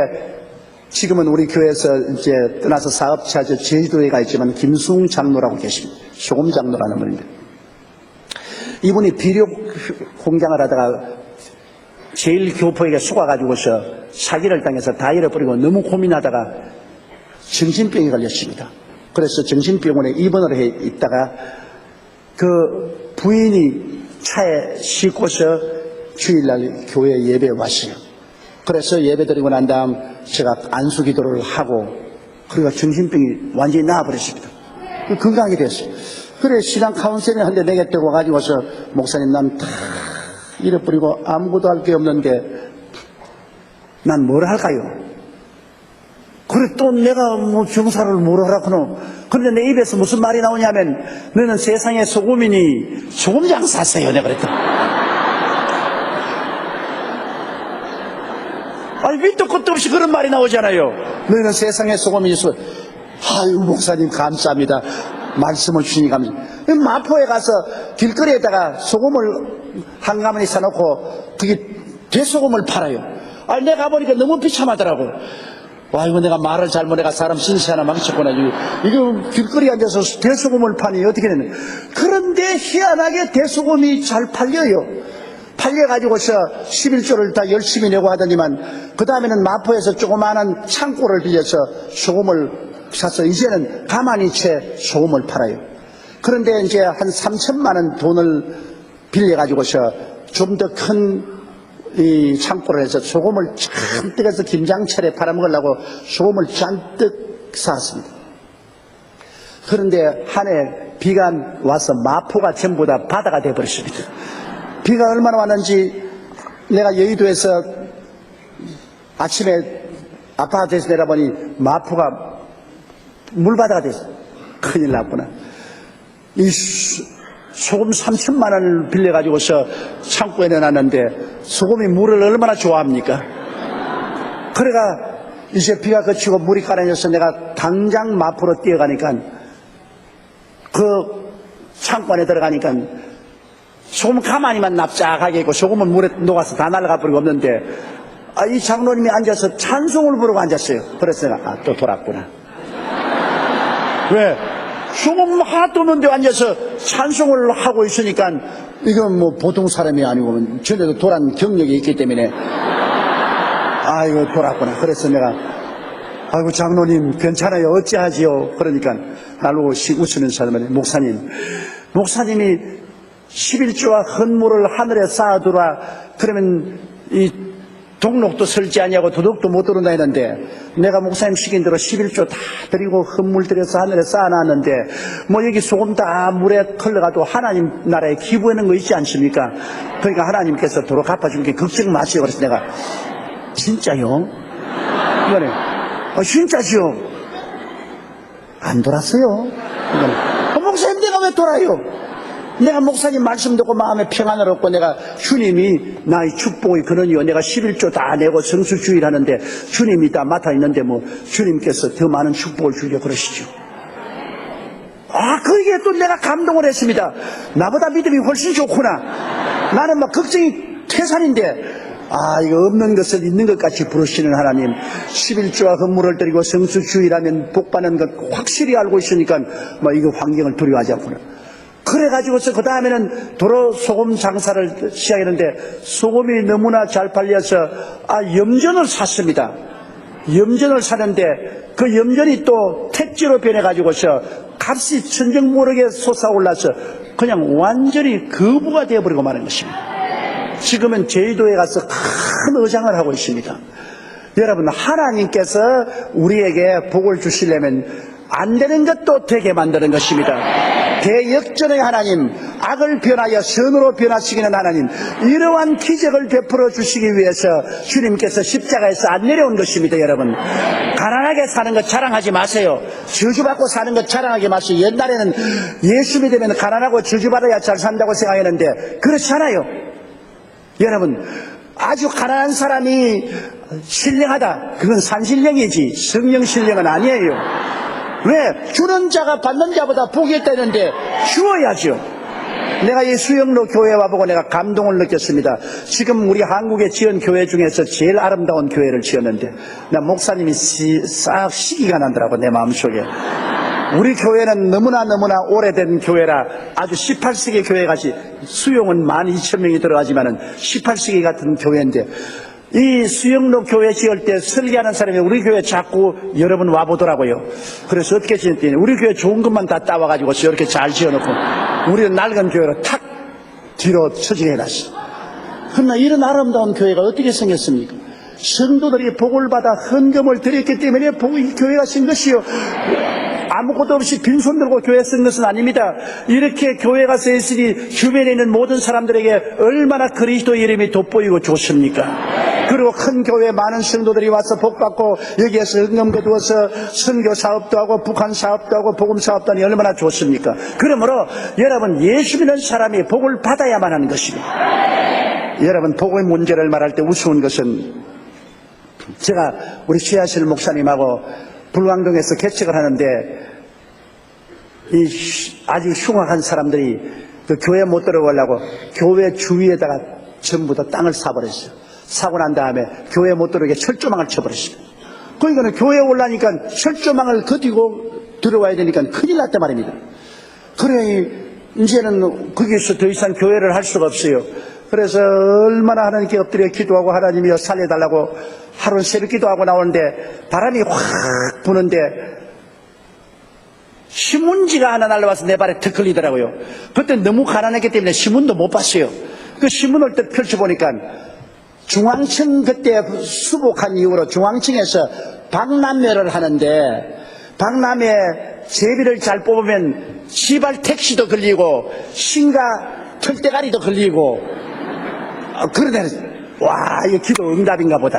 지금은 우리 교회에서 이제 떠나서 사업차죠. 제주도에 가 있지만 김승 장로라고 계십니다. 소금 장로라는 분인데, 이분이 비료 공장을 하다가 제1교포에게 속아가지고서 사기를 당해서 다 잃어버리고 너무 고민하다가 정신병에 걸렸습니다. 그래서 정신병원에 입원을 해 있다가 그 부인이 차에 싣고서 주일날 교회 예배에 왔어요. 그래서 예배 드리고 난 다음 제가 안수 기도를 하고 그러니까 정신병이 완전히 나아버렸습니다. 건강하게 됐어요. 그래 신앙 카운셀링 한 대 내겠다고 와가지고서 목사님 난 다 잃어버리고 아무것도 할 게 없는데 난 뭘 할까요? 그래 또 내가 뭐 정사를 뭘 하라고노. 그런데 내 입에서 무슨 말이 나오냐면 너는 세상의 소금이니 소금 장사하세요. 내가 그랬다. 아니 밑도 끝도 없이 그런 말이 나오잖아요. 너는 세상의 소금이니 아유 목사님 감사합니다. 말씀을 주시니 감사합니다. 마포에 가서 길거리에다가 소금을 한 가마니 사놓고 그게 대소금을 팔아요. 아니 내가 보니까 너무 비참하더라고. 와 이거 내가 말을 잘못해가 사람 신세 하나 망쳤구나. 이거 길거리에 앉아서 대소금을 파니 어떻게 되는. 그런데 희한하게 대소금이 잘 팔려요. 팔려가지고서 11조를 다 열심히 내고 하더니만 그 다음에는 마포에서 조그마한 창고를 빌려서 소금을 사서 이제는 가만히 채 소금을 팔아요. 그런데 이제 한 3천만 원 돈을 빌려가지고서 좀 더 큰 이 창고를 해서 소금을 잔뜩 해서 김장철에 팔아먹으려고 소금을 잔뜩 샀습니다. 그런데 한 해 비가 와서 마포가 전부 다 바다가 되어버렸습니다. 비가 얼마나 왔는지 내가 여의도에서 아침에 아파트에서 내려보니 마포가 물바다가 됐어. 큰일 났구나. 이 소금 3천만 원을 빌려가지고서 창고에 내놨는데 소금이 물을 얼마나 좋아합니까? 그래가 이제 비가 그치고 물이 가라앉아서 내가 당장 마포로 뛰어가니까 그 창고 안에 들어가니까 소금 가만히만 납작하게 있고 소금은 물에 녹아서 다 날아가 버리고 없는데 이 장로님이 앉아서 찬송을 부르고 앉았어요. 그래서 내가 또 돌았구나. 왜? 소금 하나도 없는데 앉아서 찬송을 하고 있으니까 이건 뭐 보통 사람이 아니고 전에도 돌한 경력이 있기 때문에 아이고 돌았구나. 그래서 내가 아이고 장로님 괜찮아요 어찌하지요. 그러니까 나로 웃으면서 하더니 목사님이 11조와 헌물을 하늘에 쌓아두라 그러면 이 동록도 설지 아니하고 도둑도 못 들어온다 했는데 내가 목사님 시킨 대로 11조 다 드리고 헌물 들여서 하늘에 쌓아놨는데 뭐 여기 소금 다 물에 흘러가도 하나님 나라에 기부하는 거 있지 않습니까? 그러니까 하나님께서 도로 갚아준 게 걱정 마시오. 그래서 내가 진짜요? 이거네. 진짜지요? 안 돌았어요. 이거네. 목사님 내가 왜 돌아요? 내가 목사님 말씀 듣고 마음에 평안을 얻고 내가 주님이 나의 축복의 근원이요. 내가 11조 다 내고 성수주의를 하는데 주님이 다 맡아 있는데 뭐 주님께서 더 많은 축복을 주려 그러시죠. 그게 또 내가 감동을 했습니다. 나보다 믿음이 훨씬 좋구나. 나는 막 걱정이 태산인데 이거 없는 것을 있는 것 같이 부르시는 하나님 11조와 헌물을 드리고 성수주의라면 복받는 것 확실히 알고 있으니까 뭐 이거 환경을 두려워하지 않구나. 그래가지고서 그 다음에는 도로 소금 장사를 시작했는데 소금이 너무나 잘 팔려서 염전을 샀습니다. 염전을 사는데 그 염전이 또 택지로 변해가지고서 값이 천정 모르게 솟아올라서 그냥 완전히 거부가 되어버리고 마는 것입니다. 지금은 제주도에 가서 큰 의장을 하고 있습니다. 여러분 하나님께서 우리에게 복을 주시려면 안 되는 것도 되게 만드는 것입니다. 대역전의 하나님, 악을 변하여 선으로 변화시키는 하나님, 이러한 기적을 베풀어 주시기 위해서 주님께서 십자가에서 안 내려온 것입니다. 여러분 가난하게 사는 것 자랑하지 마세요. 저주받고 사는 것 자랑하지 마세요. 옛날에는 예수 믿으면 가난하고 저주받아야 잘 산다고 생각했는데 그렇지 않아요. 여러분 아주 가난한 사람이 신령하다, 그건 산신령이지 성령 신령은 아니에요. 왜? 주는 자가 받는 자보다 복이 있다는데 주어야죠. 내가 이 수영로 교회 와보고 내가 감동을 느꼈습니다. 지금 우리 한국에 지은 교회 중에서 제일 아름다운 교회를 지었는데 나 목사님이 싹 시기가 나더라고 내 마음속에. 우리 교회는 너무나 오래된 교회라 아주 18세기 교회같이 수용은 12,000명이 들어가지만은 18세기 같은 교회인데 이 수영로 교회 지을 때 설계하는 사람이 우리 교회 자꾸 여러 번 와보더라고요. 그래서 어떻게 지었더니 우리 교회 좋은 것만 다 따와가지고 이렇게 잘 지어놓고 우리는 낡은 교회로 탁 뒤로 처지게 해놨어. 그러나 이런 아름다운 교회가 어떻게 생겼습니까? 성도들이 복을 받아 헌금을 드렸기 때문에 이 교회가 생 것이요. 아무것도 없이 빈손 들고 교회 쓴 것은 아닙니다. 이렇게 교회가 서 있으니 주변에 있는 모든 사람들에게 얼마나 그리스도의 이름이 돋보이고 좋습니까? 그리고 큰 교회 많은 성도들이 와서 복받고 여기에서 헌금 거두어서 선교 사업도 하고 북한 사업도 하고 복음 사업도 하니 얼마나 좋습니까? 그러므로 여러분 예수 믿는 사람이 복을 받아야만 하는 것입니다. 여러분 복의 문제를 말할 때 우스운 것은 제가 우리 최하실 목사님하고 불광동에서 개척을 하는데 이 아주 흉악한 사람들이 그 교회 못 들어가려고 교회 주위에다가 전부 다 땅을 사버렸어요. 사고 난 다음에 교회 못 들어오게 철조망을 쳐버렸어요. 그러니까 교회에 올라니까 철조망을 거디고 들어와야 되니까 큰일 났단 말입니다. 그래 이제는 거기서 더 이상 교회를 할 수가 없어요. 그래서 얼마나 하나님께 엎드려 기도하고 하나님이여 살려달라고 하루는 새벽 기도하고 나오는데 바람이 확 부는데 신문지가 하나 날라와서 내 발에 턱 걸리더라고요. 그때 너무 가난했기 때문에 신문도 못 봤어요. 그 신문을 딱 펼쳐보니까 중앙청 그때 수복한 이후로 중앙청에서 박람회를 하는데 박람회 제비를 잘 뽑으면 시발 택시도 걸리고 신가 털대가리도 걸리고 그러네. 와 이거 기도 응답인가 보다.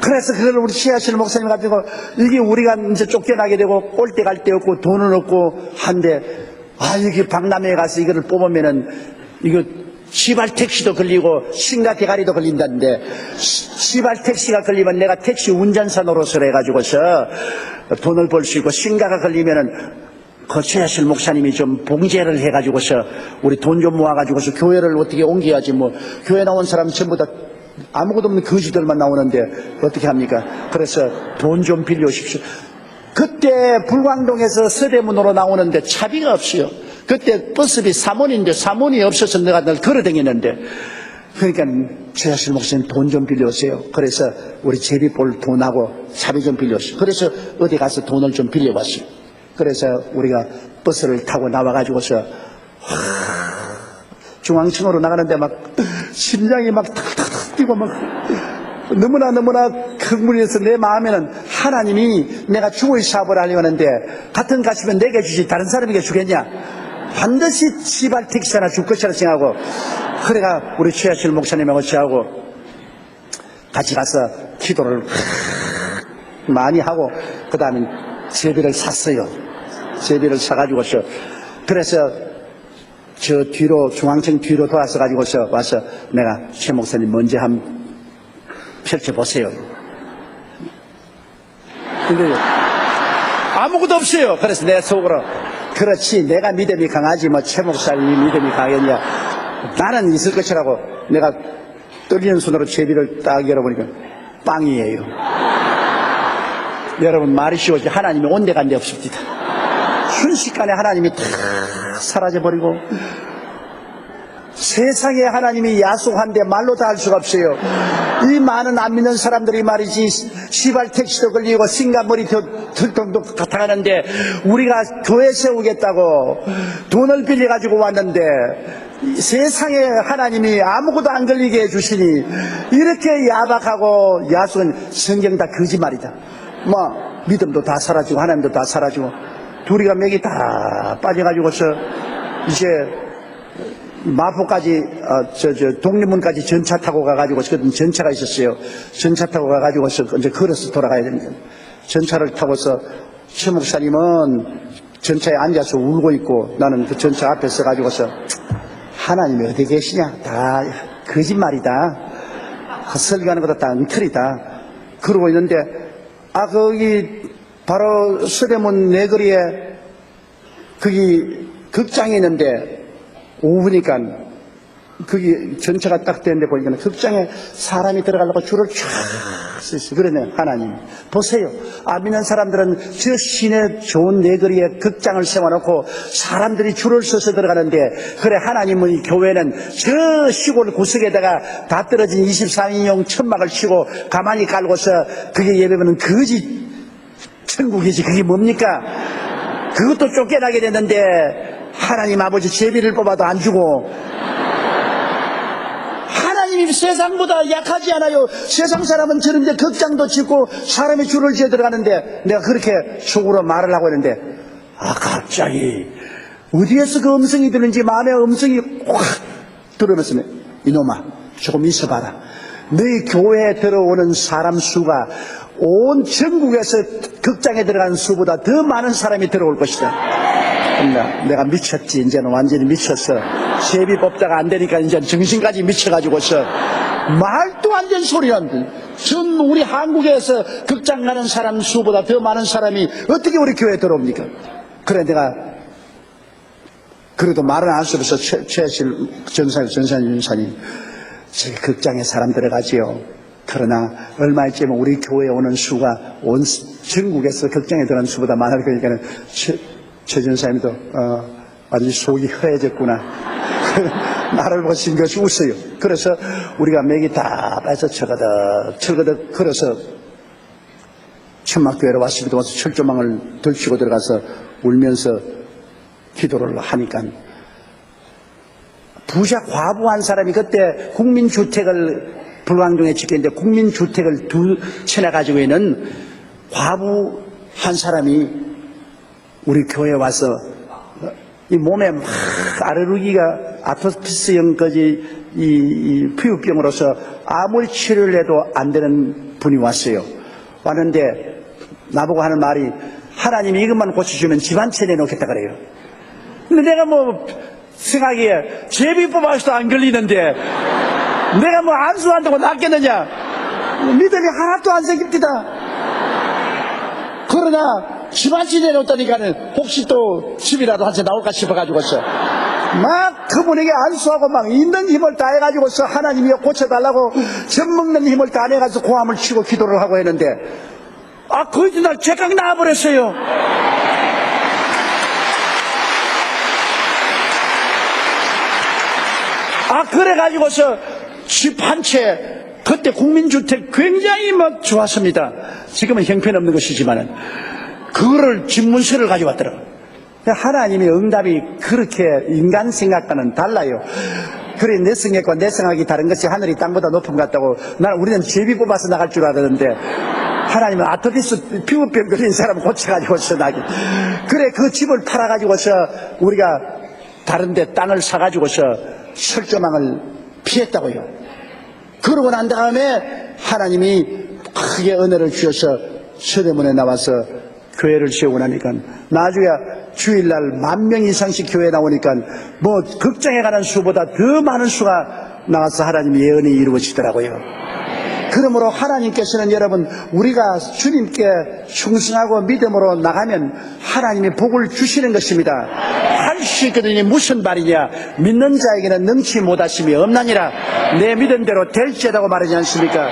그래서 그걸 우리 시하실 목사님 가지고 이게 우리가 이제 쫓겨나게 되고 올 때 갈 데 없고 돈은 없고 한데 여기 박람회에 가서 이거를 뽑으면은 이거 시발 택시도 걸리고 신가 대가리도 걸린다는데 시발 택시가 걸리면 내가 택시 운전사 노릇을 해가지고서 돈을 벌 수 있고 신가가 걸리면은 그 최하실 목사님이 좀 봉제를 해가지고서 우리 돈 좀 모아가지고서 교회를 어떻게 옮겨야지 뭐 교회 나온 사람 전부 다 아무것도 없는 거지들만 나오는데 어떻게 합니까? 그래서 돈 좀 빌려오십시오. 그때 불광동에서 서대문으로 나오는데 차비가 없어요. 그때 버스비 3원인데 3원이 없어서 내가 늘 걸어다니는데 그러니까 최하실 목사님 돈 좀 빌려오세요. 그래서 우리 제비볼 돈하고 차비 좀 빌려오세요. 그래서 어디 가서 돈을 좀 빌려왔어요. 그래서 우리가 버스를 타고 나와가지고서 중앙층으로 나가는데 막 심장이 막 탁탁탁 뛰고 막 너무나 흥분해서 내 마음에는 하나님이 내가 죽을 사업을 하려고 하는데 같은 가시면 내게 주지 다른 사람에게 주겠냐? 반드시 시발 택시 하나 줄 것이라 생각하고 그래가 우리 최하실 목사님하고 저하고 같이 가서 기도를 많이 하고 그 다음에 제비를 샀어요. 제비를 사가지고서 그래서 저 뒤로 중앙청 뒤로 돌아서 가지고서 와서 내가 최 목사님 먼저 한번 펼쳐보세요. 근데 아무것도 없어요. 그래서 내 속으로 그렇지 내가 믿음이 강하지 뭐 최 목사님이 믿음이 강하겠냐. 나는 있을 것이라고 내가 떨리는 손으로 제비를 딱 열어보니까 빵이에요. 여러분 말이 쉬워지 하나님이 온데간데 없습니다. 순식간에 하나님이 다 사라져버리고 세상에 하나님이 야속한데 말로 다 할 수가 없어요. 이 많은 안 믿는 사람들이 말이지 시발 택시도 걸리고 신가머리 들통도 같아가는데 우리가 교회 세우겠다고 돈을 빌려가지고 왔는데 세상에 하나님이 아무것도 안 걸리게 해주시니 이렇게 야박하고 야속은 성경 다 거짓말이다. 뭐 믿음도 다 사라지고 하나님도 다 사라지고 둘이가 맥이 다 빠져가지고서 이제 마포까지 독립문까지 전차 타고 가가지고 그때 전차가 있었어요. 전차 타고 가가지고서 이제 걸어서 돌아가야 됩니다. 전차를 타고서 최 목사님은 전차에 앉아서 울고 있고 나는 그 전차 앞에 서가지고서 하나님이 어디 계시냐? 다 거짓말이다. 설교하는 것도 다 엉터리다. 그러고 있는데 거기 바로 서대문 내거리에 거기 극장이 있는데 오후니까 거기 전체가 딱 되는데 보니까 극장에 사람이 들어가려고 줄을 쫙 쓰시. 그러네 하나님 보세요. 안 믿는 사람들은 저 시내 좋은 내거리에 극장을 세워놓고 사람들이 줄을 서서 들어가는데, 그래 하나님은 이 교회는 저 시골 구석에다가 다 떨어진 24인용 천막을 치고 가만히 깔고서 그게 예배하면 거지 천국이지. 그게 뭡니까? 그것도 쫓겨나게 됐는데 하나님 아버지 제비를 뽑아도 안 주고, 하나님이 세상보다 약하지 않아요. 세상 사람은 저런데 극장도 짓고 사람이 줄을 지어 들어가는데, 내가 그렇게 속으로 말을 하고 있는데 갑자기 어디에서 그 음성이 들는지 마음에 음성이 확 들으면서, 이놈아 조금 있어봐라. 너희 교회에 들어오는 사람 수가 온 전국에서 극장에 들어가는 수보다 더 많은 사람이 들어올 것이다. 내가 미쳤지. 이제는 완전히 미쳤어. 제비 뽑다가 안 되니까 이제 정신까지 미쳐가지고서 말도 안 되는 소리는, 전 우리 한국에서 극장 가는 사람 수보다 더 많은 사람이 어떻게 우리 교회에 들어옵니까? 그래 내가 그래도 말은 안 수 없어서 최실 전사님 저기 극장에 사람 들어가지요. 그러나 얼마 있지만 우리 교회에 오는 수가 온 전국에서 극장에 들어가는 수보다 많을 거니까는 최 전사님도 완전히 속이 허해졌구나. 나를 보신 것이 웃어요. 그래서 우리가 맥이 다 빠져 철거덕 걸어서 천막교회로 왔습니다. 와서 철조망을 들치고 들어가서 울면서 기도를 하니까, 부자 과부 한 사람이 그때 국민주택을 불광동에 짓겠는데 국민주택을 2채나 가지고 있는 과부 한 사람이 우리 교회에 와서 이 몸에 막 아르르기가 아토피스형까지 이 피부병으로서 아무리 치료를 해도 안 되는 분이 왔어요. 왔는데 나보고 하는 말이, 하나님이 이것만 고쳐주면 집 한 채 내놓겠다 그래요. 근데 내가 뭐 생각에 제비 뽑아서도 안 걸리는데 내가 뭐 안수한다고 낫겠느냐. 믿음이 하나도 안 생깁니다. 그러나 집 한 채 내놓다니까는 혹시 또 집이라도 한 채 나올까 싶어가지고서 막 그분에게 안수하고 막 있는 힘을 다해가지고서 하나님이 고쳐달라고 젖먹는 힘을 다해가지고 고함을 치고 기도를 하고 했는데, 그 이튿날 제깍 나와버렸어요. 그래가지고서 집 한 채, 그때 국민주택 굉장히 막 좋았습니다. 지금은 형편없는 것이지만은 그거를 집문서를 가져왔더라고요. 하나님의 응답이 그렇게 인간 생각과는 달라요. 그래 내 생각과 내 생각이 다른 것이 하늘이 땅보다 높은 것 같다고. 우리는 제비 뽑아서 나갈 줄 알았는데 하나님은 아토피스 피부병 걸린 사람 고쳐가지고서 나기. 그래 그 집을 팔아가지고서 우리가 다른데 땅을 사가지고서 철조망을 피했다고요. 그러고 난 다음에 하나님이 크게 은혜를 주셔서 서대문에 나와서 교회를 세우고 나니까, 나중에 주일날 10,000명 이상씩 교회에 나오니까 뭐 극장에 가는 수보다 더 많은 수가 나와서 하나님의 예언이 이루어지더라고요. 그러므로 하나님께서는 여러분, 우리가 주님께 충성하고 믿음으로 나가면 하나님이 복을 주시는 것입니다. 할 수 있거든요. 무슨 말이냐. 믿는 자에게는 능치 못하심이 없나니라. 내 믿은 대로 될지라고 말하지 않습니까?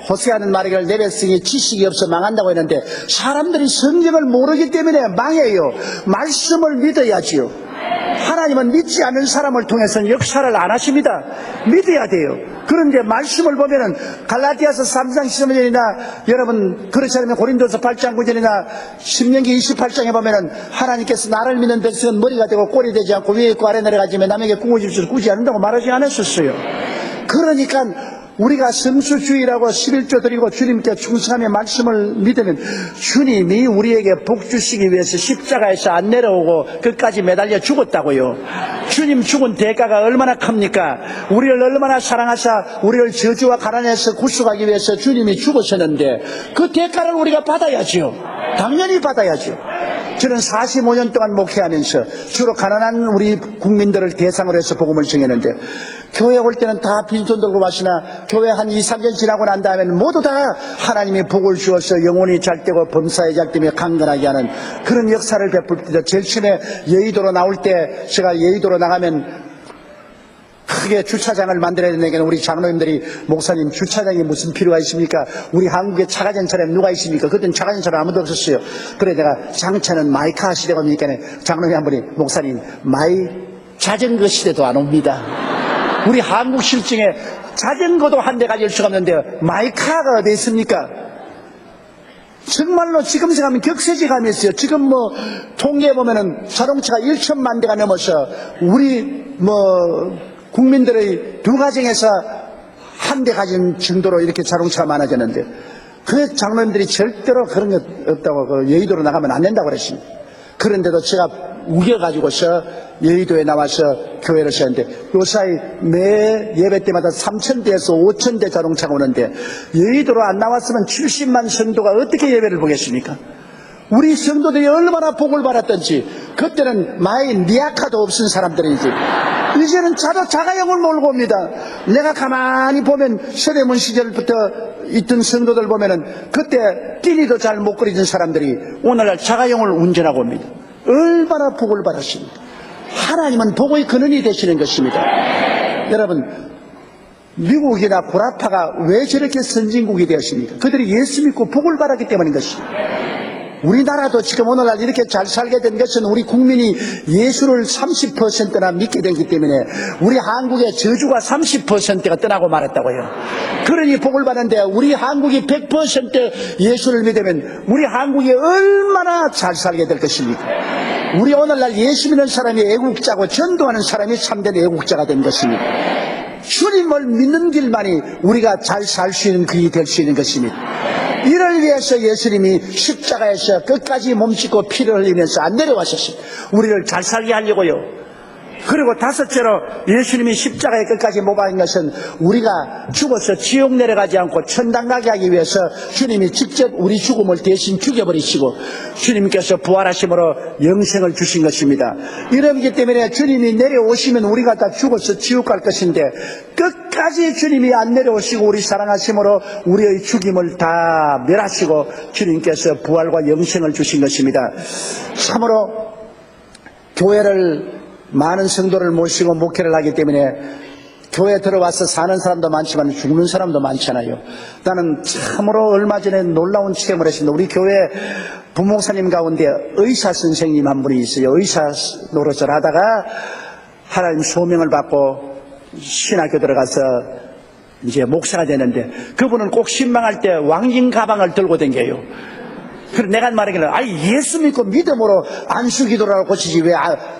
호세아는 말하기를 내 백성이 지식이 없어 망한다고 했는데, 사람들이 성경을 모르기 때문에 망해요. 말씀을 믿어야지요. 하나님은 믿지 않는 사람을 통해서는 역사를 안 하십니다. 믿어야 돼요. 그런데 말씀을 보면은 갈라디아서 3장 13절이나 여러분 그렇지 않으면 고린도서 8장 9절이나 신명기 28장에 보면은 하나님께서 나를 믿는 백성은 머리가 되고 꼴이 되지 않고 위에 있고 아래 내려가지면 남에게 구워질 수 꾸지 않는다고 말하지 않았었어요. 그러니까 우리가 성수주의라고 11조 드리고 주님께 충성하며 말씀을 믿으면 주님이 우리에게 복 주시기 위해서 십자가에서 안 내려오고 끝까지 매달려 죽었다고요. 주님 죽은 대가가 얼마나 큽니까? 우리를 얼마나 사랑하사 우리를 저주와 가난에서 구속하기 위해서 주님이 죽으셨는데 그 대가를 우리가 받아야지요. 당연히 받아야죠. 저는 45년 동안 목회하면서 주로 가난한 우리 국민들을 대상으로 해서 복음을 전했는데, 교회 올 때는 다 빈손 들고 마시나 교회 한 2, 3년 지나고 난 다음에는 모두 다 하나님이 복을 주어서 영혼이 잘되고 범사에 잘되며 강건하게 하는 그런 역사를 베풀 때, 제일 처음에 여의도로 나올 때 제가 여의도로 나가면 크게 주차장을 만들어야 되니까 우리 장로님들이 목사님 주차장이 무슨 필요가 있습니까? 우리 한국에 차가전차는 누가 있습니까? 그때는 차가전차는 아무도 없었어요. 그래 내가 장차는 마이카 시대가 오니까 장로님 한 분이 목사님 자전거 시대도 안 옵니다. 우리 한국 실증에 자전거도 한 대 가질 수가 없는데 마이카가 어디 있습니까? 정말로 지금 생각하면 격세지감이 있어요. 지금 뭐 통계에 보면은 자동차가 1천만 대가 넘어서 우리 국민들의 두 가정에서 한 대 가진 정도로 이렇게 자동차가 많아졌는데 그 장로님들이 절대로 그런 것 없다고 그 여의도로 나가면 안 된다고 그랬습니다. 그런데도 제가 우겨가지고서 여의도에 나와서 교회를 세웠는데 요사이 매 예배 때마다 3,000대에서 5,000대 자동차가 오는데 여의도로 안 나왔으면 70만 성도가 어떻게 예배를 보겠습니까? 우리 성도들이 얼마나 복을 받았던지 그때는 니아카도 없은 사람들이지 이제는 자가용을 몰고 옵니다. 내가 가만히 보면 서대문 시절부터 있던 성도들 보면은 그때 끼니도 잘 못 그리던 사람들이 오늘날 자가용을 운전하고 옵니다. 얼마나 복을 받았습니까? 하나님은 복의 근원이 되시는 것입니다. 여러분 미국이나 구라파가 왜 저렇게 선진국이 되었습니까? 그들이 예수 믿고 복을 받았기 때문인 것입니다. 우리나라도 지금 오늘날 이렇게 잘 살게 된 것은 우리 국민이 예수를 30%나 믿게 되기 때문에 우리 한국의 저주가 30%가 떠나고 말았다고요. 그러니 복을 받는데 우리 한국이 100% 예수를 믿으면 우리 한국이 얼마나 잘 살게 될 것입니까? 우리 오늘날 예수 믿는 사람이 애국자고 전도하는 사람이 참된 애국자가 된 것입니다. 주님을 믿는 길만이 우리가 잘 살 수 있는 길이 될 수 있는 것입니다. 이를 위해서 예수님이 십자가에서 끝까지 몸짓고 피를 흘리면서 안 내려가셨습니다. 우리를 잘 살게 하려고요. 그리고 다섯째로 예수님이 십자가에 끝까지 못 박은 것은 우리가 죽어서 지옥 내려가지 않고 천당 가게 하기 위해서 주님이 직접 우리 죽음을 대신 죽여버리시고 주님께서 부활하심으로 영생을 주신 것입니다. 이러기 때문에 주님이 내려오시면 우리가 다 죽어서 지옥 갈 것인데 끝까지 주님이 안 내려오시고 우리 사랑하심으로 우리의 죽임을 다 멸하시고 주님께서 부활과 영생을 주신 것입니다. 참으로 교회를 많은 성도를 모시고 목회를 하기 때문에 교회 들어와서 사는 사람도 많지만 죽는 사람도 많잖아요. 나는 참으로 얼마 전에 놀라운 체험을 했습니다. 우리 교회 부목사님 가운데 의사 선생님 한 분이 있어요. 의사 노릇을 하다가 하나님 소명을 받고 신학교 들어가서 이제 목사가 되는데 그분은 꼭 신방할 때 왕진 가방을 들고 다녀요. 그래 내가 말하기를 예수 믿고 믿음으로 안수기도라고 고치지 왜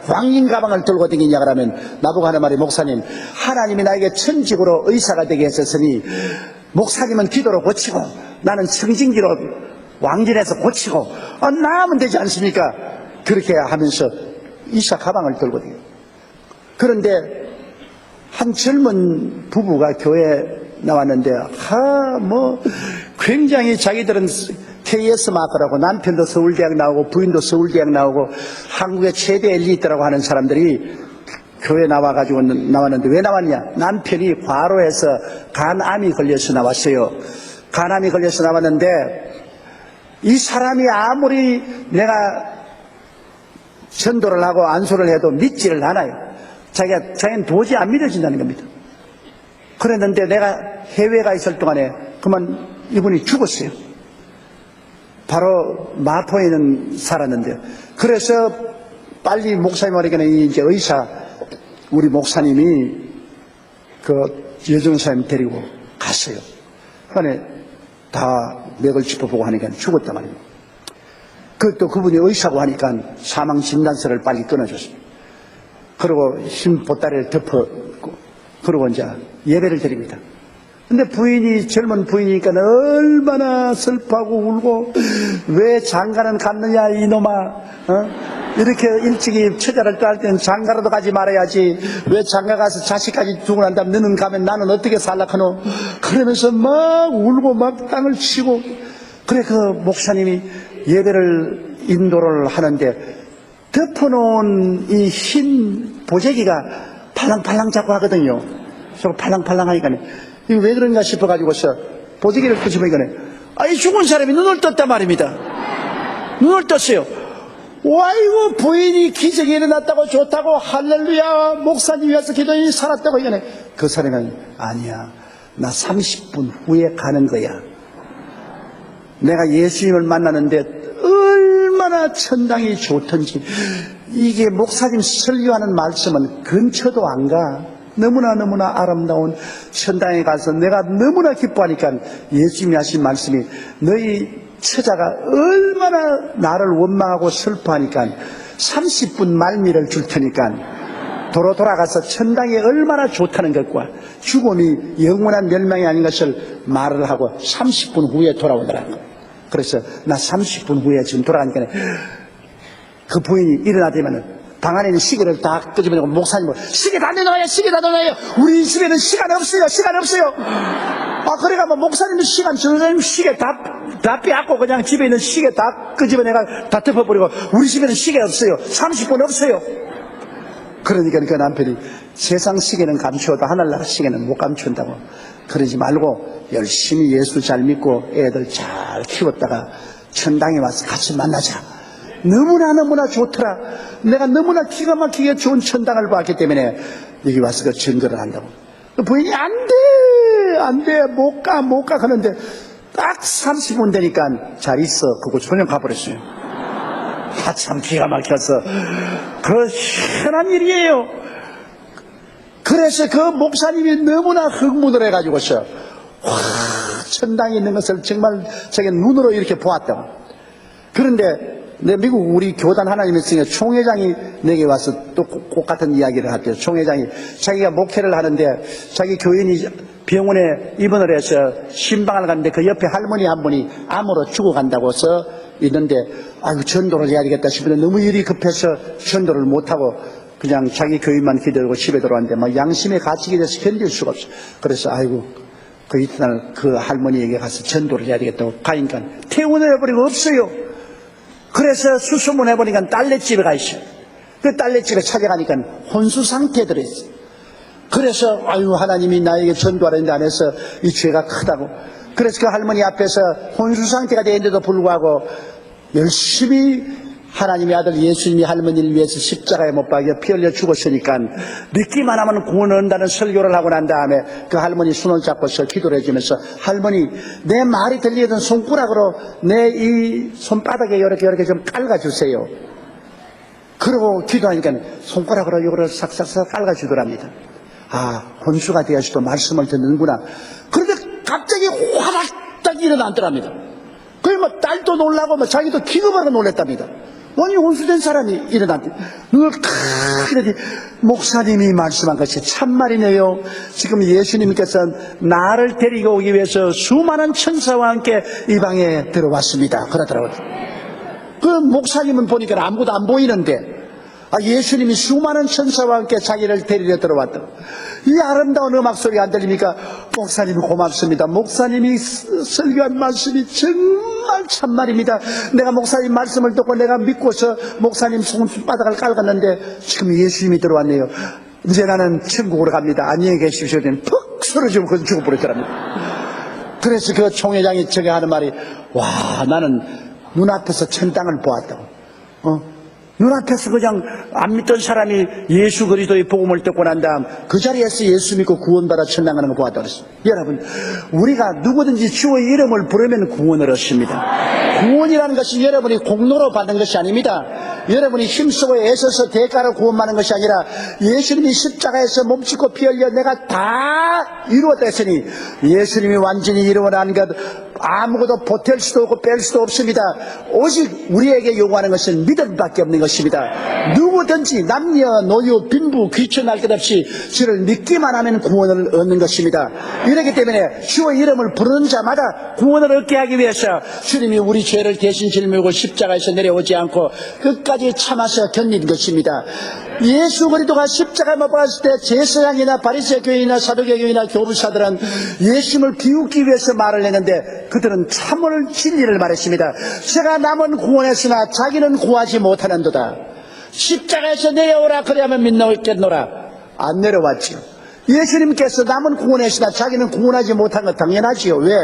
왕인 가방을 들고 다니냐 그러면 나보고 하는 말이 목사님 하나님이 나에게 천직으로 의사가 되게 했었으니 목사님은 기도로 고치고 나는 청진기로 왕진에서 고치고 나으면 되지 않습니까? 그렇게 하면서 의사 가방을 들고 다녀요. 그런데 한 젊은 부부가 교회에 나왔는데 굉장히 자기들은 KS 마크라고 남편도 서울대학 나오고 부인도 서울대학 나오고 한국의 최대 엘리트라고 하는 사람들이 교회 나와가지고 나왔는데 왜 나왔냐? 남편이 과로해서 간암이 걸려서 나왔어요. 간암이 걸려서 나왔는데 이 사람이 아무리 내가 전도를 하고 안수를 해도 믿지를 않아요. 자기는 도저히 안 믿어진다는 겁니다. 그랬는데 내가 해외에 가 있을 동안에 그만 이분이 죽었어요. 바로 마포에는 살았는데요. 그래서 빨리 목사님에게는 이제 우리 목사님이 그 여정사님 데리고 갔어요. 그러니까 다 맥을 짚어보고 하니까 죽었단 말이에요. 그것도 그분이 의사고 하니까 사망 진단서를 빨리 끊어줬습니다. 그리고 흰 보따리를 덮었고, 그리고 이제 예배를 드립니다. 근데 젊은 부인이니까 얼마나 슬퍼하고 울고, 왜 장가는 갔느냐, 이놈아, 이렇게 일찍이 처자를 딸 때는 장가라도 가지 말아야지. 왜 장가 가서 자식까지 두고 난 다음 너는 가면 나는 어떻게 살라카노? 그러면서 막 울고 막 땅을 치고. 그래, 그 목사님이 예배를 인도를 하는데, 덮어놓은 이 흰 보재기가 팔랑팔랑 자꾸 하거든요. 저거 팔랑팔랑 하니까. 이거 왜 그런가 싶어가지고서 보재기를 끄집어보니까 이 죽은 사람이 눈을 떴단 말입니다. 눈을 떴어요. 와이고 부인이 기적이 일어났다고 좋다고 할렐루야 목사님이 와서 기도인이 살았다고 이거네. 그 사람은 아니야. 나 30분 후에 가는 거야. 내가 예수님을 만나는데 얼마나 천당이 좋던지. 이게 목사님 설교하는 말씀은 근처도 안 가. 너무나 아름다운 천당에 가서 내가 너무나 기뻐하니까 예수님이 하신 말씀이 너희 처자가 얼마나 나를 원망하고 슬퍼하니까 30분 말미를 줄 테니까 도로 돌아가서 천당이 얼마나 좋다는 것과 죽음이 영원한 멸망이 아닌 것을 말을 하고 30분 후에 돌아오더라는 거예요. 그래서 나 30분 후에 지금 돌아가니까 그 부인이 일어나더니만 방 안에 있는 시계를 다 끄집어내고 목사님을 시계 다 내놔요, 시계 다 내놔요. 우리 집에는 시간 없어요, 시간 없어요. 그래가 뭐 목사님은 시간, 전사님 시계 다 빼앗고 그냥 집에 있는 시계 다 끄집어내가 다 덮어버리고 우리 집에는 시계 없어요. 30분 없어요. 그러니까 그 남편이 세상 시계는 감추어도 하늘나라 시계는 못 감춘다고. 그러지 말고 열심히 예수 잘 믿고 애들 잘 키웠다가 천당에 와서 같이 만나자. 너무나 좋더라. 내가 너무나 기가 막히게 좋은 천당을 봤기 때문에 여기 와서 그 증거를 한다고. 그 부인이 안 돼, 못 가 하는데 딱 30분 되니까 잘 있어. 그거 소년 가버렸어요. 참 기가 막혀서. 그 희한한 일이에요. 그래서 그 목사님이 너무나 흥분을 해가지고서 천당에 있는 것을 정말 자기 눈으로 이렇게 보았다고. 그런데 미국 우리 교단 하나님의 성에 총회장이 내게 와서 또 꼭 같은 이야기를 하대요. 총회장이 자기가 목회를 하는데 자기 교인이 병원에 입원을 해서 신방을 갔는데 그 옆에 할머니 한 분이 암으로 죽어간다고 해서 있는데 아이고 전도를 해야 되겠다 싶은데 너무 일이 급해서 전도를 못하고 그냥 자기 교인만 기다리고 집에 들어왔는데 막 양심의 가책이 돼서 견딜 수가 없어. 그래서 아이고 그 이튿날 그 할머니에게 가서 전도를 해야 되겠다고 가니까 퇴원을 해버리고 없어요. 그래서 수소문 해보니까 딸내집에 가 있어요. 그 딸내집에 찾아가니까 혼수 상태에 들어있어요. 그래서 아유 하나님이 나에게 전도하는데 안 해서 이 죄가 크다고. 그래서 그 할머니 앞에서 혼수 상태가 되는데도 불구하고 열심히 하나님의 아들 예수님이 할머니를 위해서 십자가에 못 박여 피 흘려 죽었으니까 믿기만 하면 구원을 얻는다는 설교를 하고 난 다음에 그 할머니 손을 잡고서 기도를 해주면서 할머니 내 말이 들리던 손가락으로 내 이 손바닥에 이렇게 좀 깔아주세요. 그러고 기도하니까 손가락으로 이거를 싹싹싹 깔아주더랍니다. 혼수가 되어서도 말씀을 듣는구나. 그런데 갑자기 화닥 딱 일어나더랍니다. 그래 뭐 딸도 놀라고 뭐 자기도 기겁하고 놀랬답니다. 아니 혼수된 사람이 일어났대. 눈을 크게 목사님이 말씀한 것이 참말이네요. 지금 예수님께서 나를 데리고 오기 위해서 수많은 천사와 함께 이 방에 들어왔습니다. 그러더라고요. 그 목사님은 보니까 아무것도 안 보이는데 예수님이 수많은 천사와 함께 자기를 데리러 들어왔다. 이 아름다운 음악 소리가 안 들립니까? 목사님 고맙습니다. 목사님이 설교한 말씀이 정말 참말입니다. 내가 목사님 말씀을 듣고 내가 믿고서 목사님 손바닥을 깔았는데 지금 예수님이 들어왔네요. 이제 나는 천국으로 갑니다. 안녕히 계십시오. 푹 쓰러지고 죽어버렸더랍니다. 그래서 그 총회장이 저게 하는 말이 나는 눈앞에서 천당을 보았다고. 눈앞에서 그냥 안 믿던 사람이 예수 그리스도의 복음을 듣고 난 다음 그 자리에서 예수 믿고 구원받아 천당가는 거 보았다고 그랬어요. 여러분 우리가 누구든지 주의 이름을 부르면 구원을 얻습니다. 구원이라는 것이 여러분이 공로로 받는 것이 아닙니다. 여러분이 힘쓰고 애써서 대가로 구원받는 것이 아니라 예수님이 십자가에서 몸짓고 피 흘려 내가 다 이루었다 했으니 예수님이 완전히 이루어낸 것 아무것도 보탤 수도 없고 뺄 수도 없습니다. 오직 우리에게 요구하는 것은 믿음밖에 없는 것입니다. 누구든지 남녀 노유 빈부 귀천할 것 없이 주를 믿기만 하면 구원을 얻는 것입니다. 이렇기 때문에 주의 이름을 부르는 자마다 구원을 얻게 하기 위해서 주님이 우리 죄를 대신 짊어지고 십자가에서 내려오지 않고 끝까지 참아서 견딘 것입니다. 예수 그리스도가 십자가에 못 박았을 때 제사장이나 바리새 교인이나 사두개 교인이나 교부사들은 예수님을 비웃기 위해서 말을 했는데 그들은 참을 진리를 말했습니다. 제가 남은 구원했으나 자기는 구하지 못하는도다. 십자가에서 내려오라 그래야만 믿겠노라. 안 내려왔죠. 예수님께서 남은 구원하시나 자기는 구원하지 못한 건 당연하지요. 왜?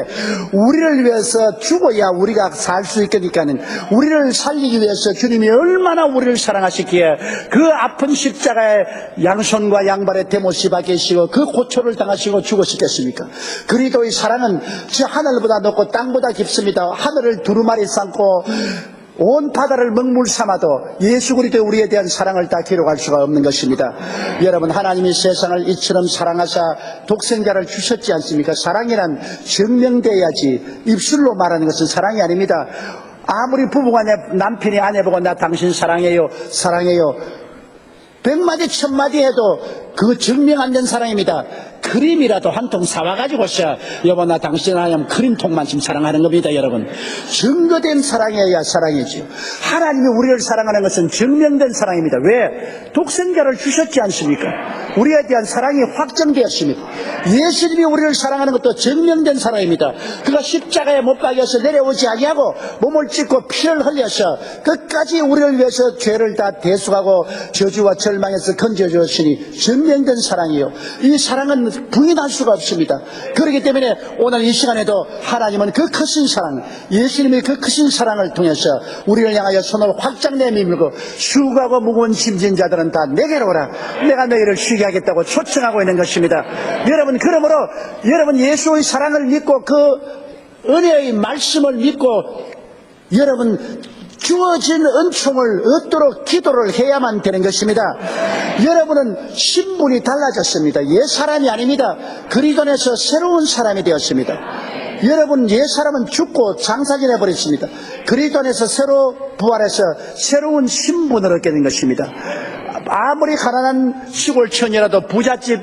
우리를 위해서 죽어야 우리가 살 수 있으니까는, 우리를 살리기 위해서 주님이 얼마나 우리를 사랑하시기에 그 아픈 십자가의 양손과 양발에 대못이 박히시고 그 고초를 당하시고 죽으시겠습니까? 그리스도의 사랑은 저 하늘보다 높고 땅보다 깊습니다. 하늘을 두루마리 삼고 온 바다를 먹물 삼아도 예수 그리스도 우리에 대한 사랑을 다 기록할 수가 없는 것입니다. 여러분, 하나님이 세상을 이처럼 사랑하사 독생자를 주셨지 않습니까? 사랑이란 증명돼야지 입술로 말하는 것은 사랑이 아닙니다. 아무리 부부가 남편이 아내 보고 나 당신 사랑해요 사랑해요 100마디 1000마디 해도 그 증명 안 된 사랑입니다. 크림이라도 한 통 사와가지고서 여보 나 당신 하면 크림통만 지금 사랑하는 겁니다. 여러분, 증거된 사랑이어야 사랑이지요. 하나님이 우리를 사랑하는 것은 증명된 사랑입니다. 왜? 독생자를 주셨지 않습니까? 우리에 대한 사랑이 확정되었습니다. 예수님이 우리를 사랑하는 것도 증명된 사랑입니다. 그가 십자가에 못 박여서 내려오지 아니하고 몸을 찢고 피를 흘려서 끝까지 우리를 위해서 죄를 다 대속하고 저주와 절망에서 건져주었으니 증명된 사랑이요. 이 사랑은 부인할 수가 없습니다. 그렇기 때문에 오늘 이 시간에도 하나님은 그 크신 사랑, 예수님의 그 크신 사랑을 통해서 우리를 향하여 손을 확장 내밀고 수고하고 무거운 짐진 자들은 다 내게로 오라, 내가 너희를 쉬게 하겠다고 초청하고 있는 것입니다. 여러분, 그러므로 여러분 예수의 사랑을 믿고 그 은혜의 말씀을 믿고 여러분 주어진 은총을 얻도록 기도를 해야만 되는 것입니다. 여러분은 신분이 달라졌습니다. 옛 사람이 아닙니다. 그리스도 안에서 새로운 사람이 되었습니다. 여러분, 옛 사람은 죽고 장사진해 버렸습니다. 그리스도 안에서 새로 부활해서 새로운 신분을 얻게 된 것입니다. 아무리 가난한 시골 처녀라도 부잣집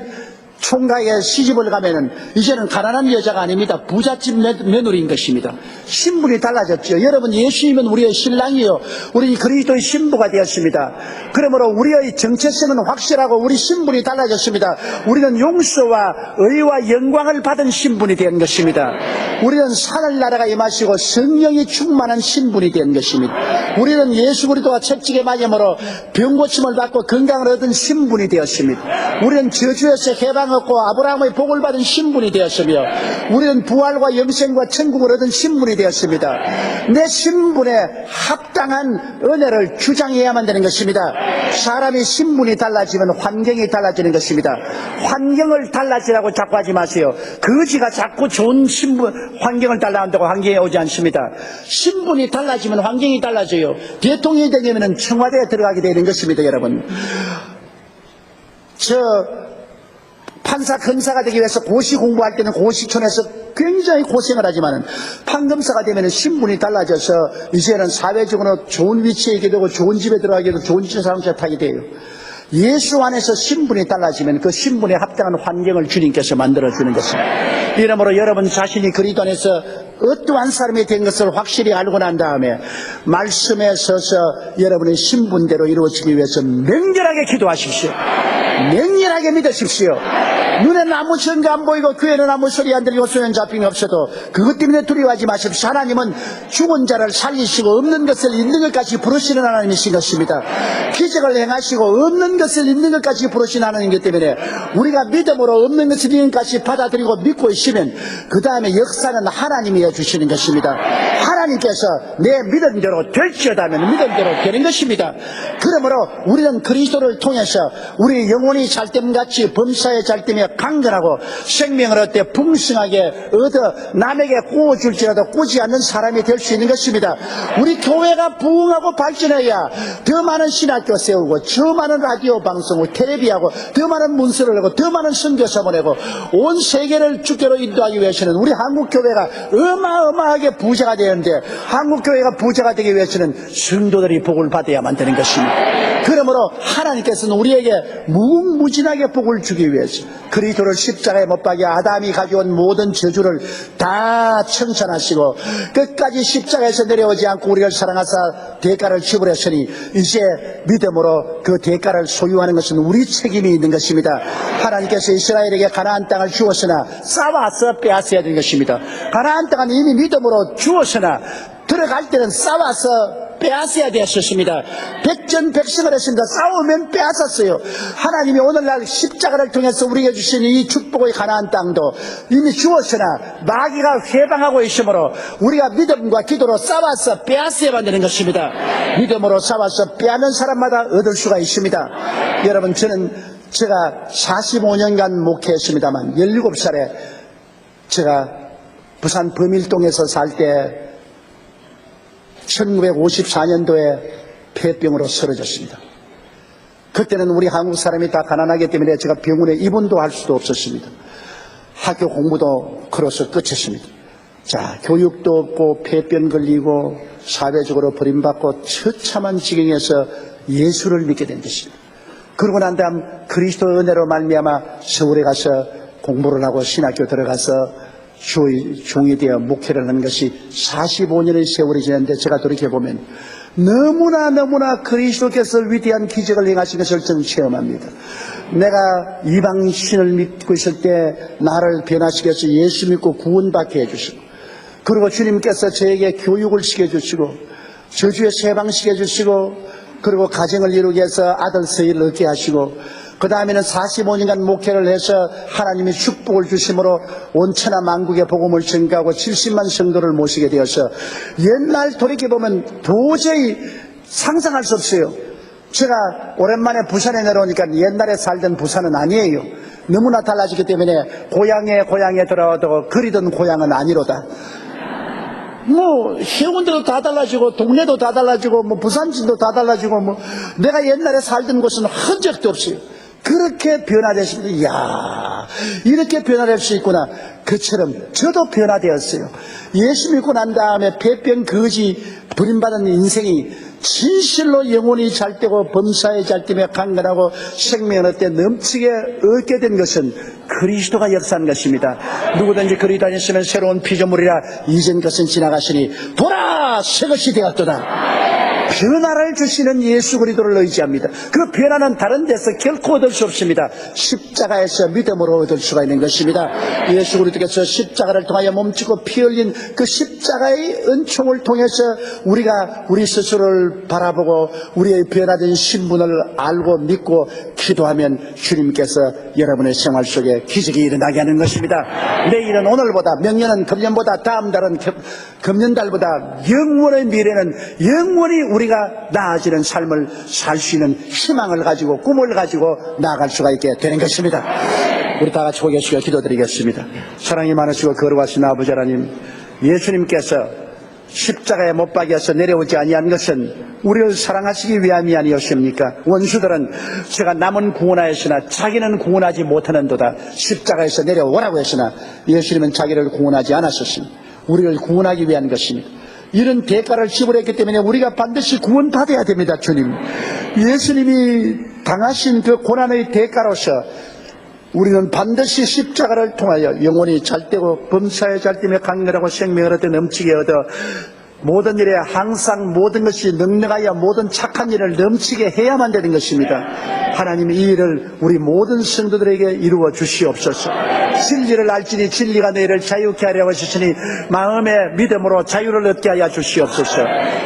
총각에 시집을 가면은 이제는 가난한 여자가 아닙니다. 부잣집 며느리인 것입니다. 신분이 달라졌죠. 여러분, 예수님은 우리의 신랑이요, 우리 그리스도의 신부가 되었습니다. 그러므로 우리의 정체성은 확실하고 우리 신분이 달라졌습니다. 우리는 용서와 의와 영광을 받은 신분이 된 것입니다. 우리는 하늘나라가 임하시고 성령이 충만한 신분이 된 것입니다. 우리는 예수 그리스도와 채찍에 맞음으로 병고침을 받고 건강을 얻은 신분이 되었습니다. 우리는 저주에서 해방 얻고 아브라함의 복을 받은 신분이 되었으며 우리는 부활과 영생과 천국을 얻은 신분이 되었습니다. 내 신분에 합당한 은혜를 주장해야만 되는 것입니다. 사람이 신분이 달라지면 환경이 달라지는 것입니다. 환경을 달라지라고 자꾸 하지 마세요. 거지가 자꾸 좋은 신분, 환경을 달라한다고 환경에 오지 않습니다. 신분이 달라지면 환경이 달라져요. 대통령이 되려면 청와대에 들어가게 되는 것입니다. 여러분, 판사, 검사가 되기 위해서 고시 공부할 때는 고시촌에서 굉장히 고생을 하지만 판검사가 되면 신분이 달라져서 이제는 사회적으로 좋은 위치에 있게 되고 좋은 집에 들어가게 되고 좋은 자동차 타게 돼요. 예수 안에서 신분이 달라지면 그 신분에 합당한 환경을 주님께서 만들어주는 것입니다. 이러므로 여러분 자신이 그리스도 안에서 어떠한 사람이 된 것을 확실히 알고 난 다음에 말씀에 서서 여러분의 신분대로 이루어지기 위해서 맹렬하게 기도하십시오. 맹렬하게 믿으십시오. 눈에는 아무 증거 안 보이고 귀에는 아무 소리 안 들리고 소용 잡힘이 없어도 그것 때문에 두려워하지 마십시오. 하나님은 죽은 자를 살리시고 없는 것을 있는 것까지 부르시는 하나님이신 것입니다. 기적을 행하시고 없는 것을 있는 것까지 부르시는 하나님이기 때문에 우리가 믿음으로 없는 것을 있는 것까지 받아들이고 믿고 있으면 그 다음에 역사는 하나님이 해주시는 것입니다. 하나님께서 내 믿음대로 될지어다 하면 믿음대로 되는 것입니다. 그러므로 우리는 그리스도를 통해서 우리 영혼이 잘됨같이 범사에 잘됨에 강건하고 생명을 얻되 풍성하게 얻어 남에게 구워줄지라도 꾸지 않는 사람이 될 수 있는 것입니다. 우리 교회가 부흥하고 발전해야 더 많은 신학교 세우고 더 많은 라디오 방송을 텔레비하고 더 많은 문서를 내고 더 많은 선교사 보내고 온 세계를 주께로 인도하기 위해서는 우리 한국교회가 어마어마하게 부자가 되는데 한국교회가 부자가 되기 위해서는 성도들이 복을 받아야만 되는 것입니다. 그러므로 하나님께서는 우리에게 무궁무진하게 복을 주기 위해서 그리스도를 십자가에 못 박여 아담이 가져온 모든 저주를 다 청산하시고 끝까지 십자가에서 내려오지 않고 우리를 사랑하사 대가를 지불했으니 이제 믿음으로 그 대가를 소유하는 것은 우리 책임이 있는 것입니다. 하나님께서 이스라엘에게 가나안 땅을 주었으나 싸워서 빼앗아야 되는 것입니다. 가나안 땅은 이미 믿음으로 주었으나 들어갈 때는 싸워서 빼앗아야 되었습니다. 백전백승을 했습니다. 싸우면 빼앗았어요. 하나님이 오늘날 십자가를 통해서 우리에게 주신 이 축복의 가나안 땅도 이미 주었으나 마귀가 회방하고 있으므로 우리가 믿음과 기도로 싸워서 빼앗아야만 되는 것입니다. 믿음으로 싸워서 빼앗는 사람마다 얻을 수가 있습니다. 여러분, 제가 45년간 목회했습니다만 17살에 제가 부산 범일동에서 살 때 1954년도에 폐병으로 쓰러졌습니다. 그때는 우리 한국 사람이 다 가난하기 때문에 제가 병원에 입원도 할 수도 없었습니다. 학교 공부도 걸어서 끝했습니다. 자, 교육도 없고 폐병 걸리고 사회적으로 버림받고 처참한 지경에서 예수를 믿게 된 것입니다. 그러고 난 다음 그리스도 은혜로 말미암아 서울에 가서 공부를 하고 신학교 들어가서 종이 되어 목회를 하는 것이 45년의 세월이 지났는데 제가 돌이켜보면 너무나 그리스도께서 위대한 기적을 행하신 것을 저는 체험합니다. 내가 이방신을 믿고 있을 때 나를 변화시켜서 예수 믿고 구원받게 해주시고, 그리고 주님께서 저에게 교육을 시켜주시고 저주에 세방시켜주시고, 그리고 가정을 이루기 위해서 아들 서희를 얻게 하시고, 그 다음에는 45년간 목회를 해서 하나님이 축복을 주심으로 온 천하 만국의 복음을 전가하고 70만 성도를 모시게 되어서 옛날 돌이켜보면 도저히 상상할 수 없어요. 제가 오랜만에 부산에 내려오니까 옛날에 살던 부산은 아니에요. 너무나 달라지기 때문에 고향에 돌아와도 그리던 고향은 아니로다. 회원들도 다 달라지고 동네도 다 달라지고 부산진도 다 달라지고 내가 옛날에 살던 곳은 한 적도 없어요. 그렇게 변화됐습니다. 이야, 이렇게 변화될 수 있구나. 그처럼 저도 변화되었어요. 예수 믿고 난 다음에 폐병 거지 버림받은 인생이 진실로 영혼이 잘되고 범사에 잘되며 강건하고 생명을 얻되 넘치게 얻게 된 것은 그리스도가 역사한 것입니다. 누구든지 그리 다녔으면 새로운 피조물이라 이전 것은 지나가시니 보라 새 것이 되었도다. 변화를 주시는 예수 그리스도를 의지합니다. 그 변화는 다른 데서 결코 얻을 수 없습니다. 십자가에서 믿음으로 얻을 수가 있는 것입니다. 예수 그리스도께서 십자가를 통하여 몸치고 피 흘린 그 십자가의 은총을 통해서 우리가 우리 스스로를 바라보고 우리의 변화된 신분을 알고 믿고 기도하면 주님께서 여러분의 생활 속에 기적이 일어나게 하는 것입니다. 내일은 오늘보다, 명년은 금년보다, 다음 달은 금년달보다, 영원의 미래는 영원히 우리가 나아지는 삶을 살 수 있는 희망을 가지고 꿈을 가지고 나아갈 수가 있게 되는 것입니다. 우리 다 같이 고개 숙여 기도드리겠습니다. 사랑이 많으시고 거룩하신 아버지 하나님, 예수님께서 십자가에 못 박여서 내려오지 아니한 것은 우리를 사랑하시기 위함이 아니었습니까? 원수들은 제가 남은 구원하였으나 자기는 구원하지 못하는도다 십자가에서 내려오라고 했으나 예수님은 자기를 구원하지 않았었습니다. 우리를 구원하기 위한 것입니다. 이런 대가를 지불했기 때문에 우리가 반드시 구원받아야 됩니다. 주님, 예수님이 당하신 그 고난의 대가로서 우리는 반드시 십자가를 통하여 영혼이 잘되고 범사에 잘되며 강렬하고 생명을 얻어 넘치게 얻어 모든 일에 항상 모든 것이 능력하여 모든 착한 일을 넘치게 해야만 되는 것입니다. 하나님, 이 일을 우리 모든 성도들에게 이루어 주시옵소서. 진리를 알지니 진리가 너희를 자유케 하려고 하시니 마음의 믿음으로 자유를 얻게 하여 주시옵소서.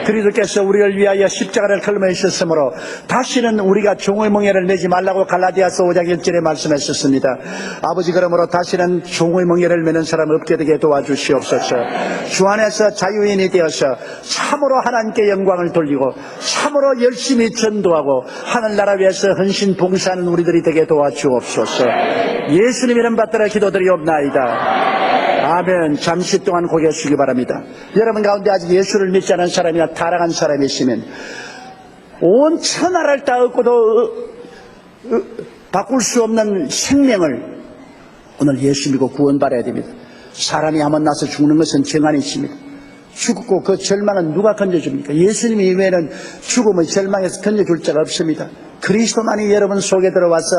그리스도께서 우리를 위하여 십자가를 걸으셨으므로 다시는 우리가 종의 멍에를 내지 말라고 갈라디아서 5장 1절에 말씀하셨습니다. 아버지, 그러므로 다시는 종의 멍에를 매는 사람 없게 되게 도와주시옵소서. 주 안에서 자유인이 되어서 참으로 하나님께 영광을 돌리고 참으로 열심히 전도하고 하늘나라 위해서 헌신 봉사하는 우리들이 되게 도와주옵소서. 예수님 이름 받들어 기도드리옵나이다. 아멘. 잠시 동안 고개 숙이기 바랍니다. 여러분 가운데 아직 예수를 믿지 않은 사람이나 타락한 사람이 있으면 온 천하를 다 얻고도 바꿀 수 없는 생명을 오늘 예수 믿고 구원받아야 됩니다. 사람이 한번 나서 죽는 것은 정한이 있습니다. 죽고 그 절망은 누가 건져줍니까? 예수님이 이외에는 죽음의 절망에서 건져줄 자가 없습니다. 그리스도만이 여러분 속에 들어와서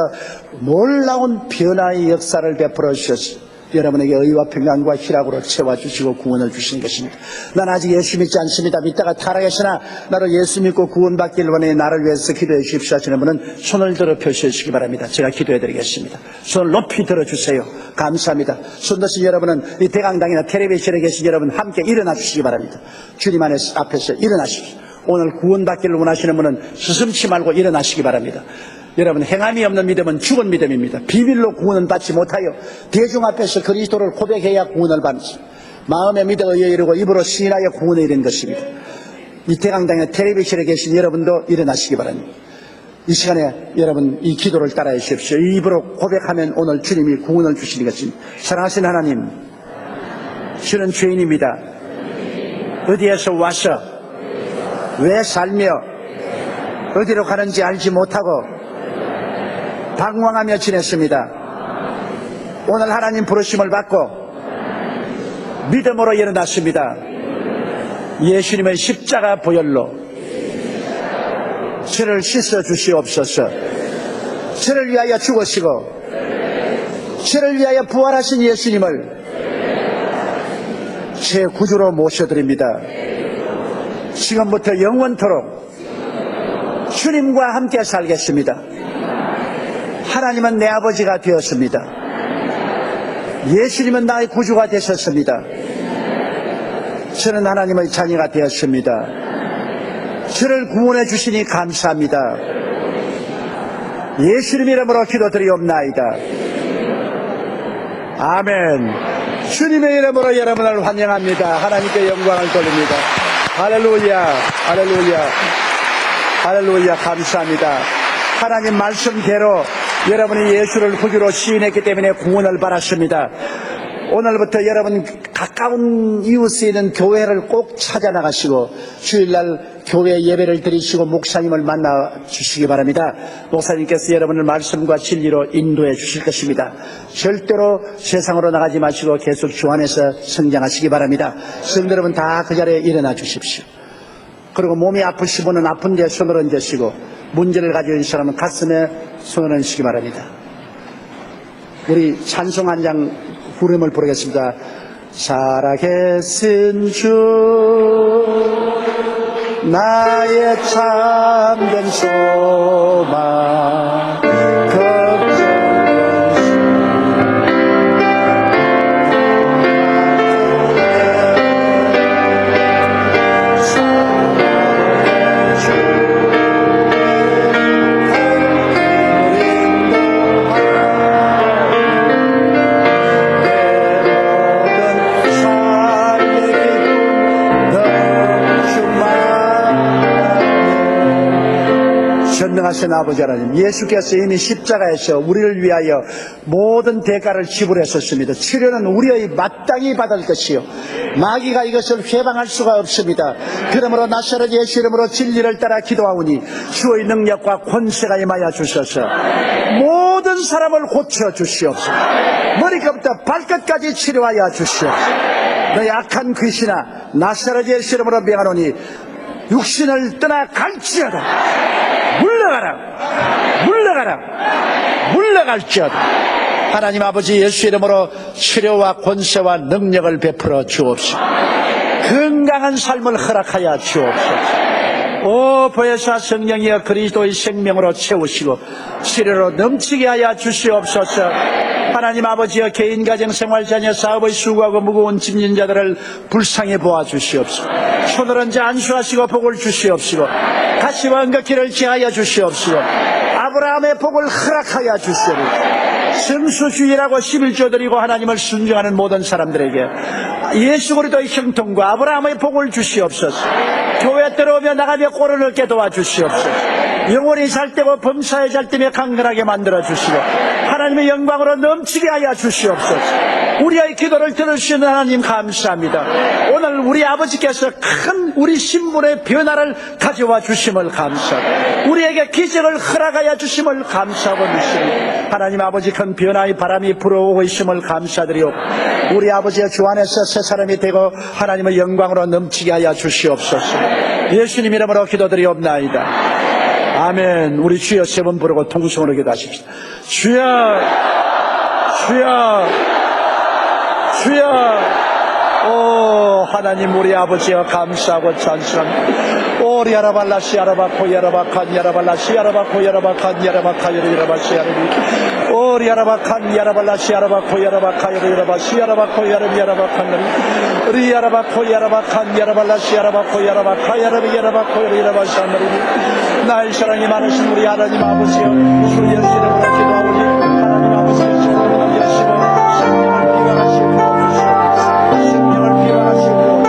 놀라운 변화의 역사를 베풀어 주셨습니다. 여러분에게 의와 평강과 희락으로 채워주시고 구원을 주시는 것입니다. 난 아직 예수 믿지 않습니다. 믿다가 타락했으나 나를 예수 믿고 구원받기를 원해 나를 위해서 기도해 주십시오 하시는 분은 손을 들어 표시해 주시기 바랍니다. 제가 기도해 드리겠습니다. 손을 높이 들어주세요. 감사합니다. 손 드신 여러분은 이 대강당이나 텔레비전에 계신 여러분 함께 일어나 주시기 바랍니다. 주님 앞에서 일어나십시오. 오늘 구원받기를 원하시는 분은 스슴치 말고 일어나시기 바랍니다. 여러분, 행함이 없는 믿음은 죽은 믿음입니다. 비밀로 구원은 받지 못하여 대중 앞에서 그리스도를 고백해야 구원을 받습니다. 마음에 믿어 이르고 입으로 시인하여 구원에 이른 것입니다. 이태강당의 텔레비전에 계신 여러분도 일어나시기 바랍니다. 이 시간에 여러분 이 기도를 따라해 주십시오. 이 입으로 고백하면 오늘 주님이 구원을 주시는 것입니다. 사랑하신 하나님, 저는 죄인입니다. 어디에서 와서 왜 살며 어디로 가는지 알지 못하고 방황하며 지냈습니다. 오늘 하나님 부르심을 받고 믿음으로 일어났습니다. 예수님의 십자가 보혈로 저를 씻어 주시옵소서. 저를 위하여 죽으시고 저를 위하여 부활하신 예수님을 제 구주로 모셔드립니다. 지금부터 영원토록 주님과 함께 살겠습니다. 하나님은 내 아버지가 되었습니다. 예수님은 나의 구주가 되셨습니다. 저는 하나님의 자녀가 되었습니다. 저를 구원해 주시니 감사합니다. 예수님 이름으로 기도드리옵나이다. 아멘. 주님의 이름으로 여러분을 환영합니다. 하나님께 영광을 돌립니다. 할렐루야, 할렐루야, 할렐루야. 감사합니다. 하나님 말씀대로 여러분이 예수를 구주로 시인했기 때문에 구원을 받았습니다. 오늘부터 여러분 가까운 이웃에 있는 교회를 꼭 찾아 나가시고 주일날 교회 예배를 드리시고 목사님을 만나 주시기 바랍니다. 목사님께서 여러분을 말씀과 진리로 인도해 주실 것입니다. 절대로 세상으로 나가지 마시고 계속 주 안에서 성장하시기 바랍니다. 성도 여러분 다 그 자리에 일어나 주십시오. 그리고 몸이 아프신 분은 아픈 데 손을 얹으시고 문제를 가지고 있는 사람은 가슴에 손을 얹으시기 바랍니다. 우리 찬송 한 장 후렴을 부르겠습니다. 살아계신 주 나의 참된 소망 전능하신 아버지 하나님, 예수께서 이미 십자가에서 우리를 위하여 모든 대가를 지불했었습니다. 치료는 우리의 마땅히 받을 것이요 마귀가 이것을 회방할 수가 없습니다. 그러므로 나사렛 예수 이름으로 진리를 따라 기도하오니 주의 능력과 권세가 임하여 주셔서 모든 사람을 고쳐 주시옵소서. 머리끝부터 발끝까지 치료하여 주시옵소서. 너의 악한 귀신아, 나사렛 예수 이름으로 명하노니 육신을 떠나 갈지어다. 물러가라, 물러가라, 물러갈지어다. 하나님 아버지 예수 이름으로 치료와 권세와 능력을 베풀어 주옵소서. 건강한 삶을 허락하여 주옵소서. 오 보혜사 성령이여 그리스도의 생명으로 채우시고 치료로 넘치게 하여 주시옵소서. 하나님 아버지여 개인 가정 생활 자녀 사업의 수고하고 무거운 짐진 자들을 불쌍히 보아주시옵소서. 손을 얹어 안수하시고 복을 주시옵시고 가시와 은극기를 지하여 주시옵시고 아브라함의 복을 허락하여 주시옵소서. 성수주의라고 11조 드리고 하나님을 순종하는 모든 사람들에게 예수 그리스도의 형통과 아브라함의 복을 주시옵소서. 교회 들어오며 나가며 꼴을 얻게 도와주시옵소서. 영원히 잘되고 범사에 잘되며 강건하게 만들어 주시고 하나님의 영광으로 넘치게 하여 주시옵소서. 우리의 기도를 들으시는 하나님 감사합니다. 오늘 우리 아버지께서 큰 우리 신분의 변화를 가져와 주심을 감사하고 우리에게 기적을 허락하여 주심을 감사하고 믿습니다. 하나님 아버지 큰 변화의 바람이 불어오고 있음을 감사드리오. 우리 아버지의 주 안에서 새 사람이 되고 하나님의 영광으로 넘치게 하여 주시옵소서. 예수님 이름으로 기도드리옵나이다. 아멘. 우리 주여 세 번 부르고 통성으로 기도하십시다. 주여, 주여, 주여. 오 하나님 우리 아버지여 감사하고 찬송합니다. 오리아라발라 시아라바코 야라바칸 야라발라 시아라바코 야라바칸 야라바카 야라바 시아라비 오리아라바칸 야라발라 시아라바코 야라바카 야라바 시아라바코 야라비 야라바칸 리아라바코 야라바칸 야라발라 시아라바코 야라바카 야라비 야라바코 야라바 시아라비 나의 사랑이 많으신 우리 하나님 아버지여 주의 이름으로 기도하오니 하나님 아버지여 주님을 위하시고 생명을 비워하시고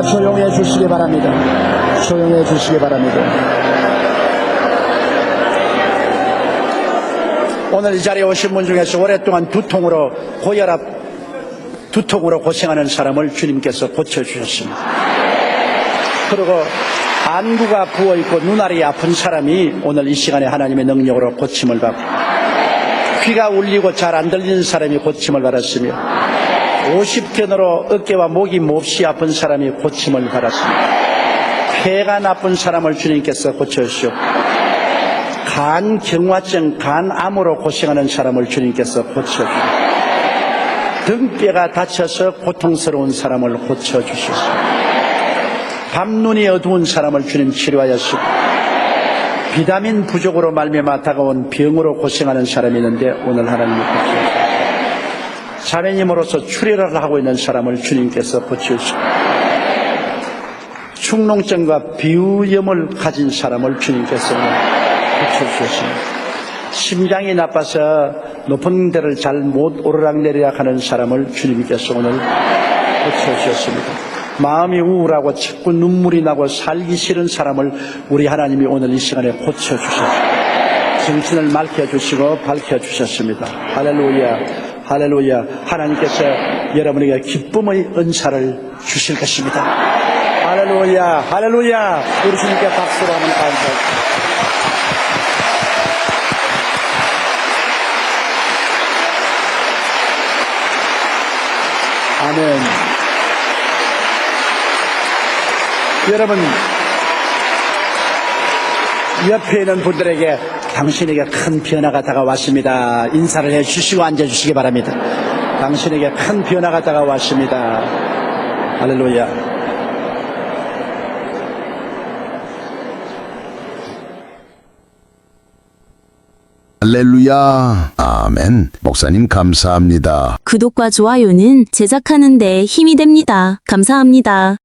조용해 주시기 바랍니다. 조용해 주시기 바랍니다. 오늘 이 자리에 오신 분 중에서 오랫동안 두통으로 고생하는 사람을 주님께서 고쳐주셨습니다. 그리고 안구가 부어있고 눈알이 아픈 사람이 오늘 이 시간에 하나님의 능력으로 고침을 받고 귀가 울리고 잘 안 들리는 사람이 고침을 받았으며 50견으로 어깨와 목이 몹시 아픈 사람이 고침을 받았습니다. 폐가 나쁜 사람을 주님께서 고쳐주시고 간경화증, 간암으로 고생하는 사람을 주님께서 고쳐주시고 등뼈가 다쳐서 고통스러운 사람을 고쳐주셨습니다. 밤눈이 어두운 사람을 주님 치료하였습니다. 비타민 부족으로 말미암아 다가온 병으로 고생하는 사람이 있는데 오늘 하나님이 고쳐주셨습니다. 자매님으로서 출혈을 하고 있는 사람을 주님께서 고쳐주시고 축농증과 비우염을 가진 사람을 주님께서 고쳐주셨습니다. 심장이 나빠서 높은 데를 잘 못 오르락내리락 하는 사람을 주님께서 오늘 고쳐주셨습니다. 마음이 우울하고 자꾸 눈물이 나고 살기 싫은 사람을 우리 하나님이 오늘 이 시간에 고쳐주셨습니다. 정신을 맑혀주시고 밝혀주셨습니다. 할렐루야. 할렐루야. 하나님께서 여러분에게 기쁨의 은사를 주실 것입니다. 할렐루야. 할렐루야. 우리 주님께 박수로 한번 감사합니다. 아멘. 여러분, 옆에 있는 분들에게 당신에게 큰 변화가 다가왔습니다. 인사를 해주시고 앉아주시기 바랍니다. 당신에게 큰 변화가 다가왔습니다. 할렐루야. 할렐루야. 아멘. 목사님 감사합니다. 구독과 좋아요는 제작하는 데 힘이 됩니다. 감사합니다.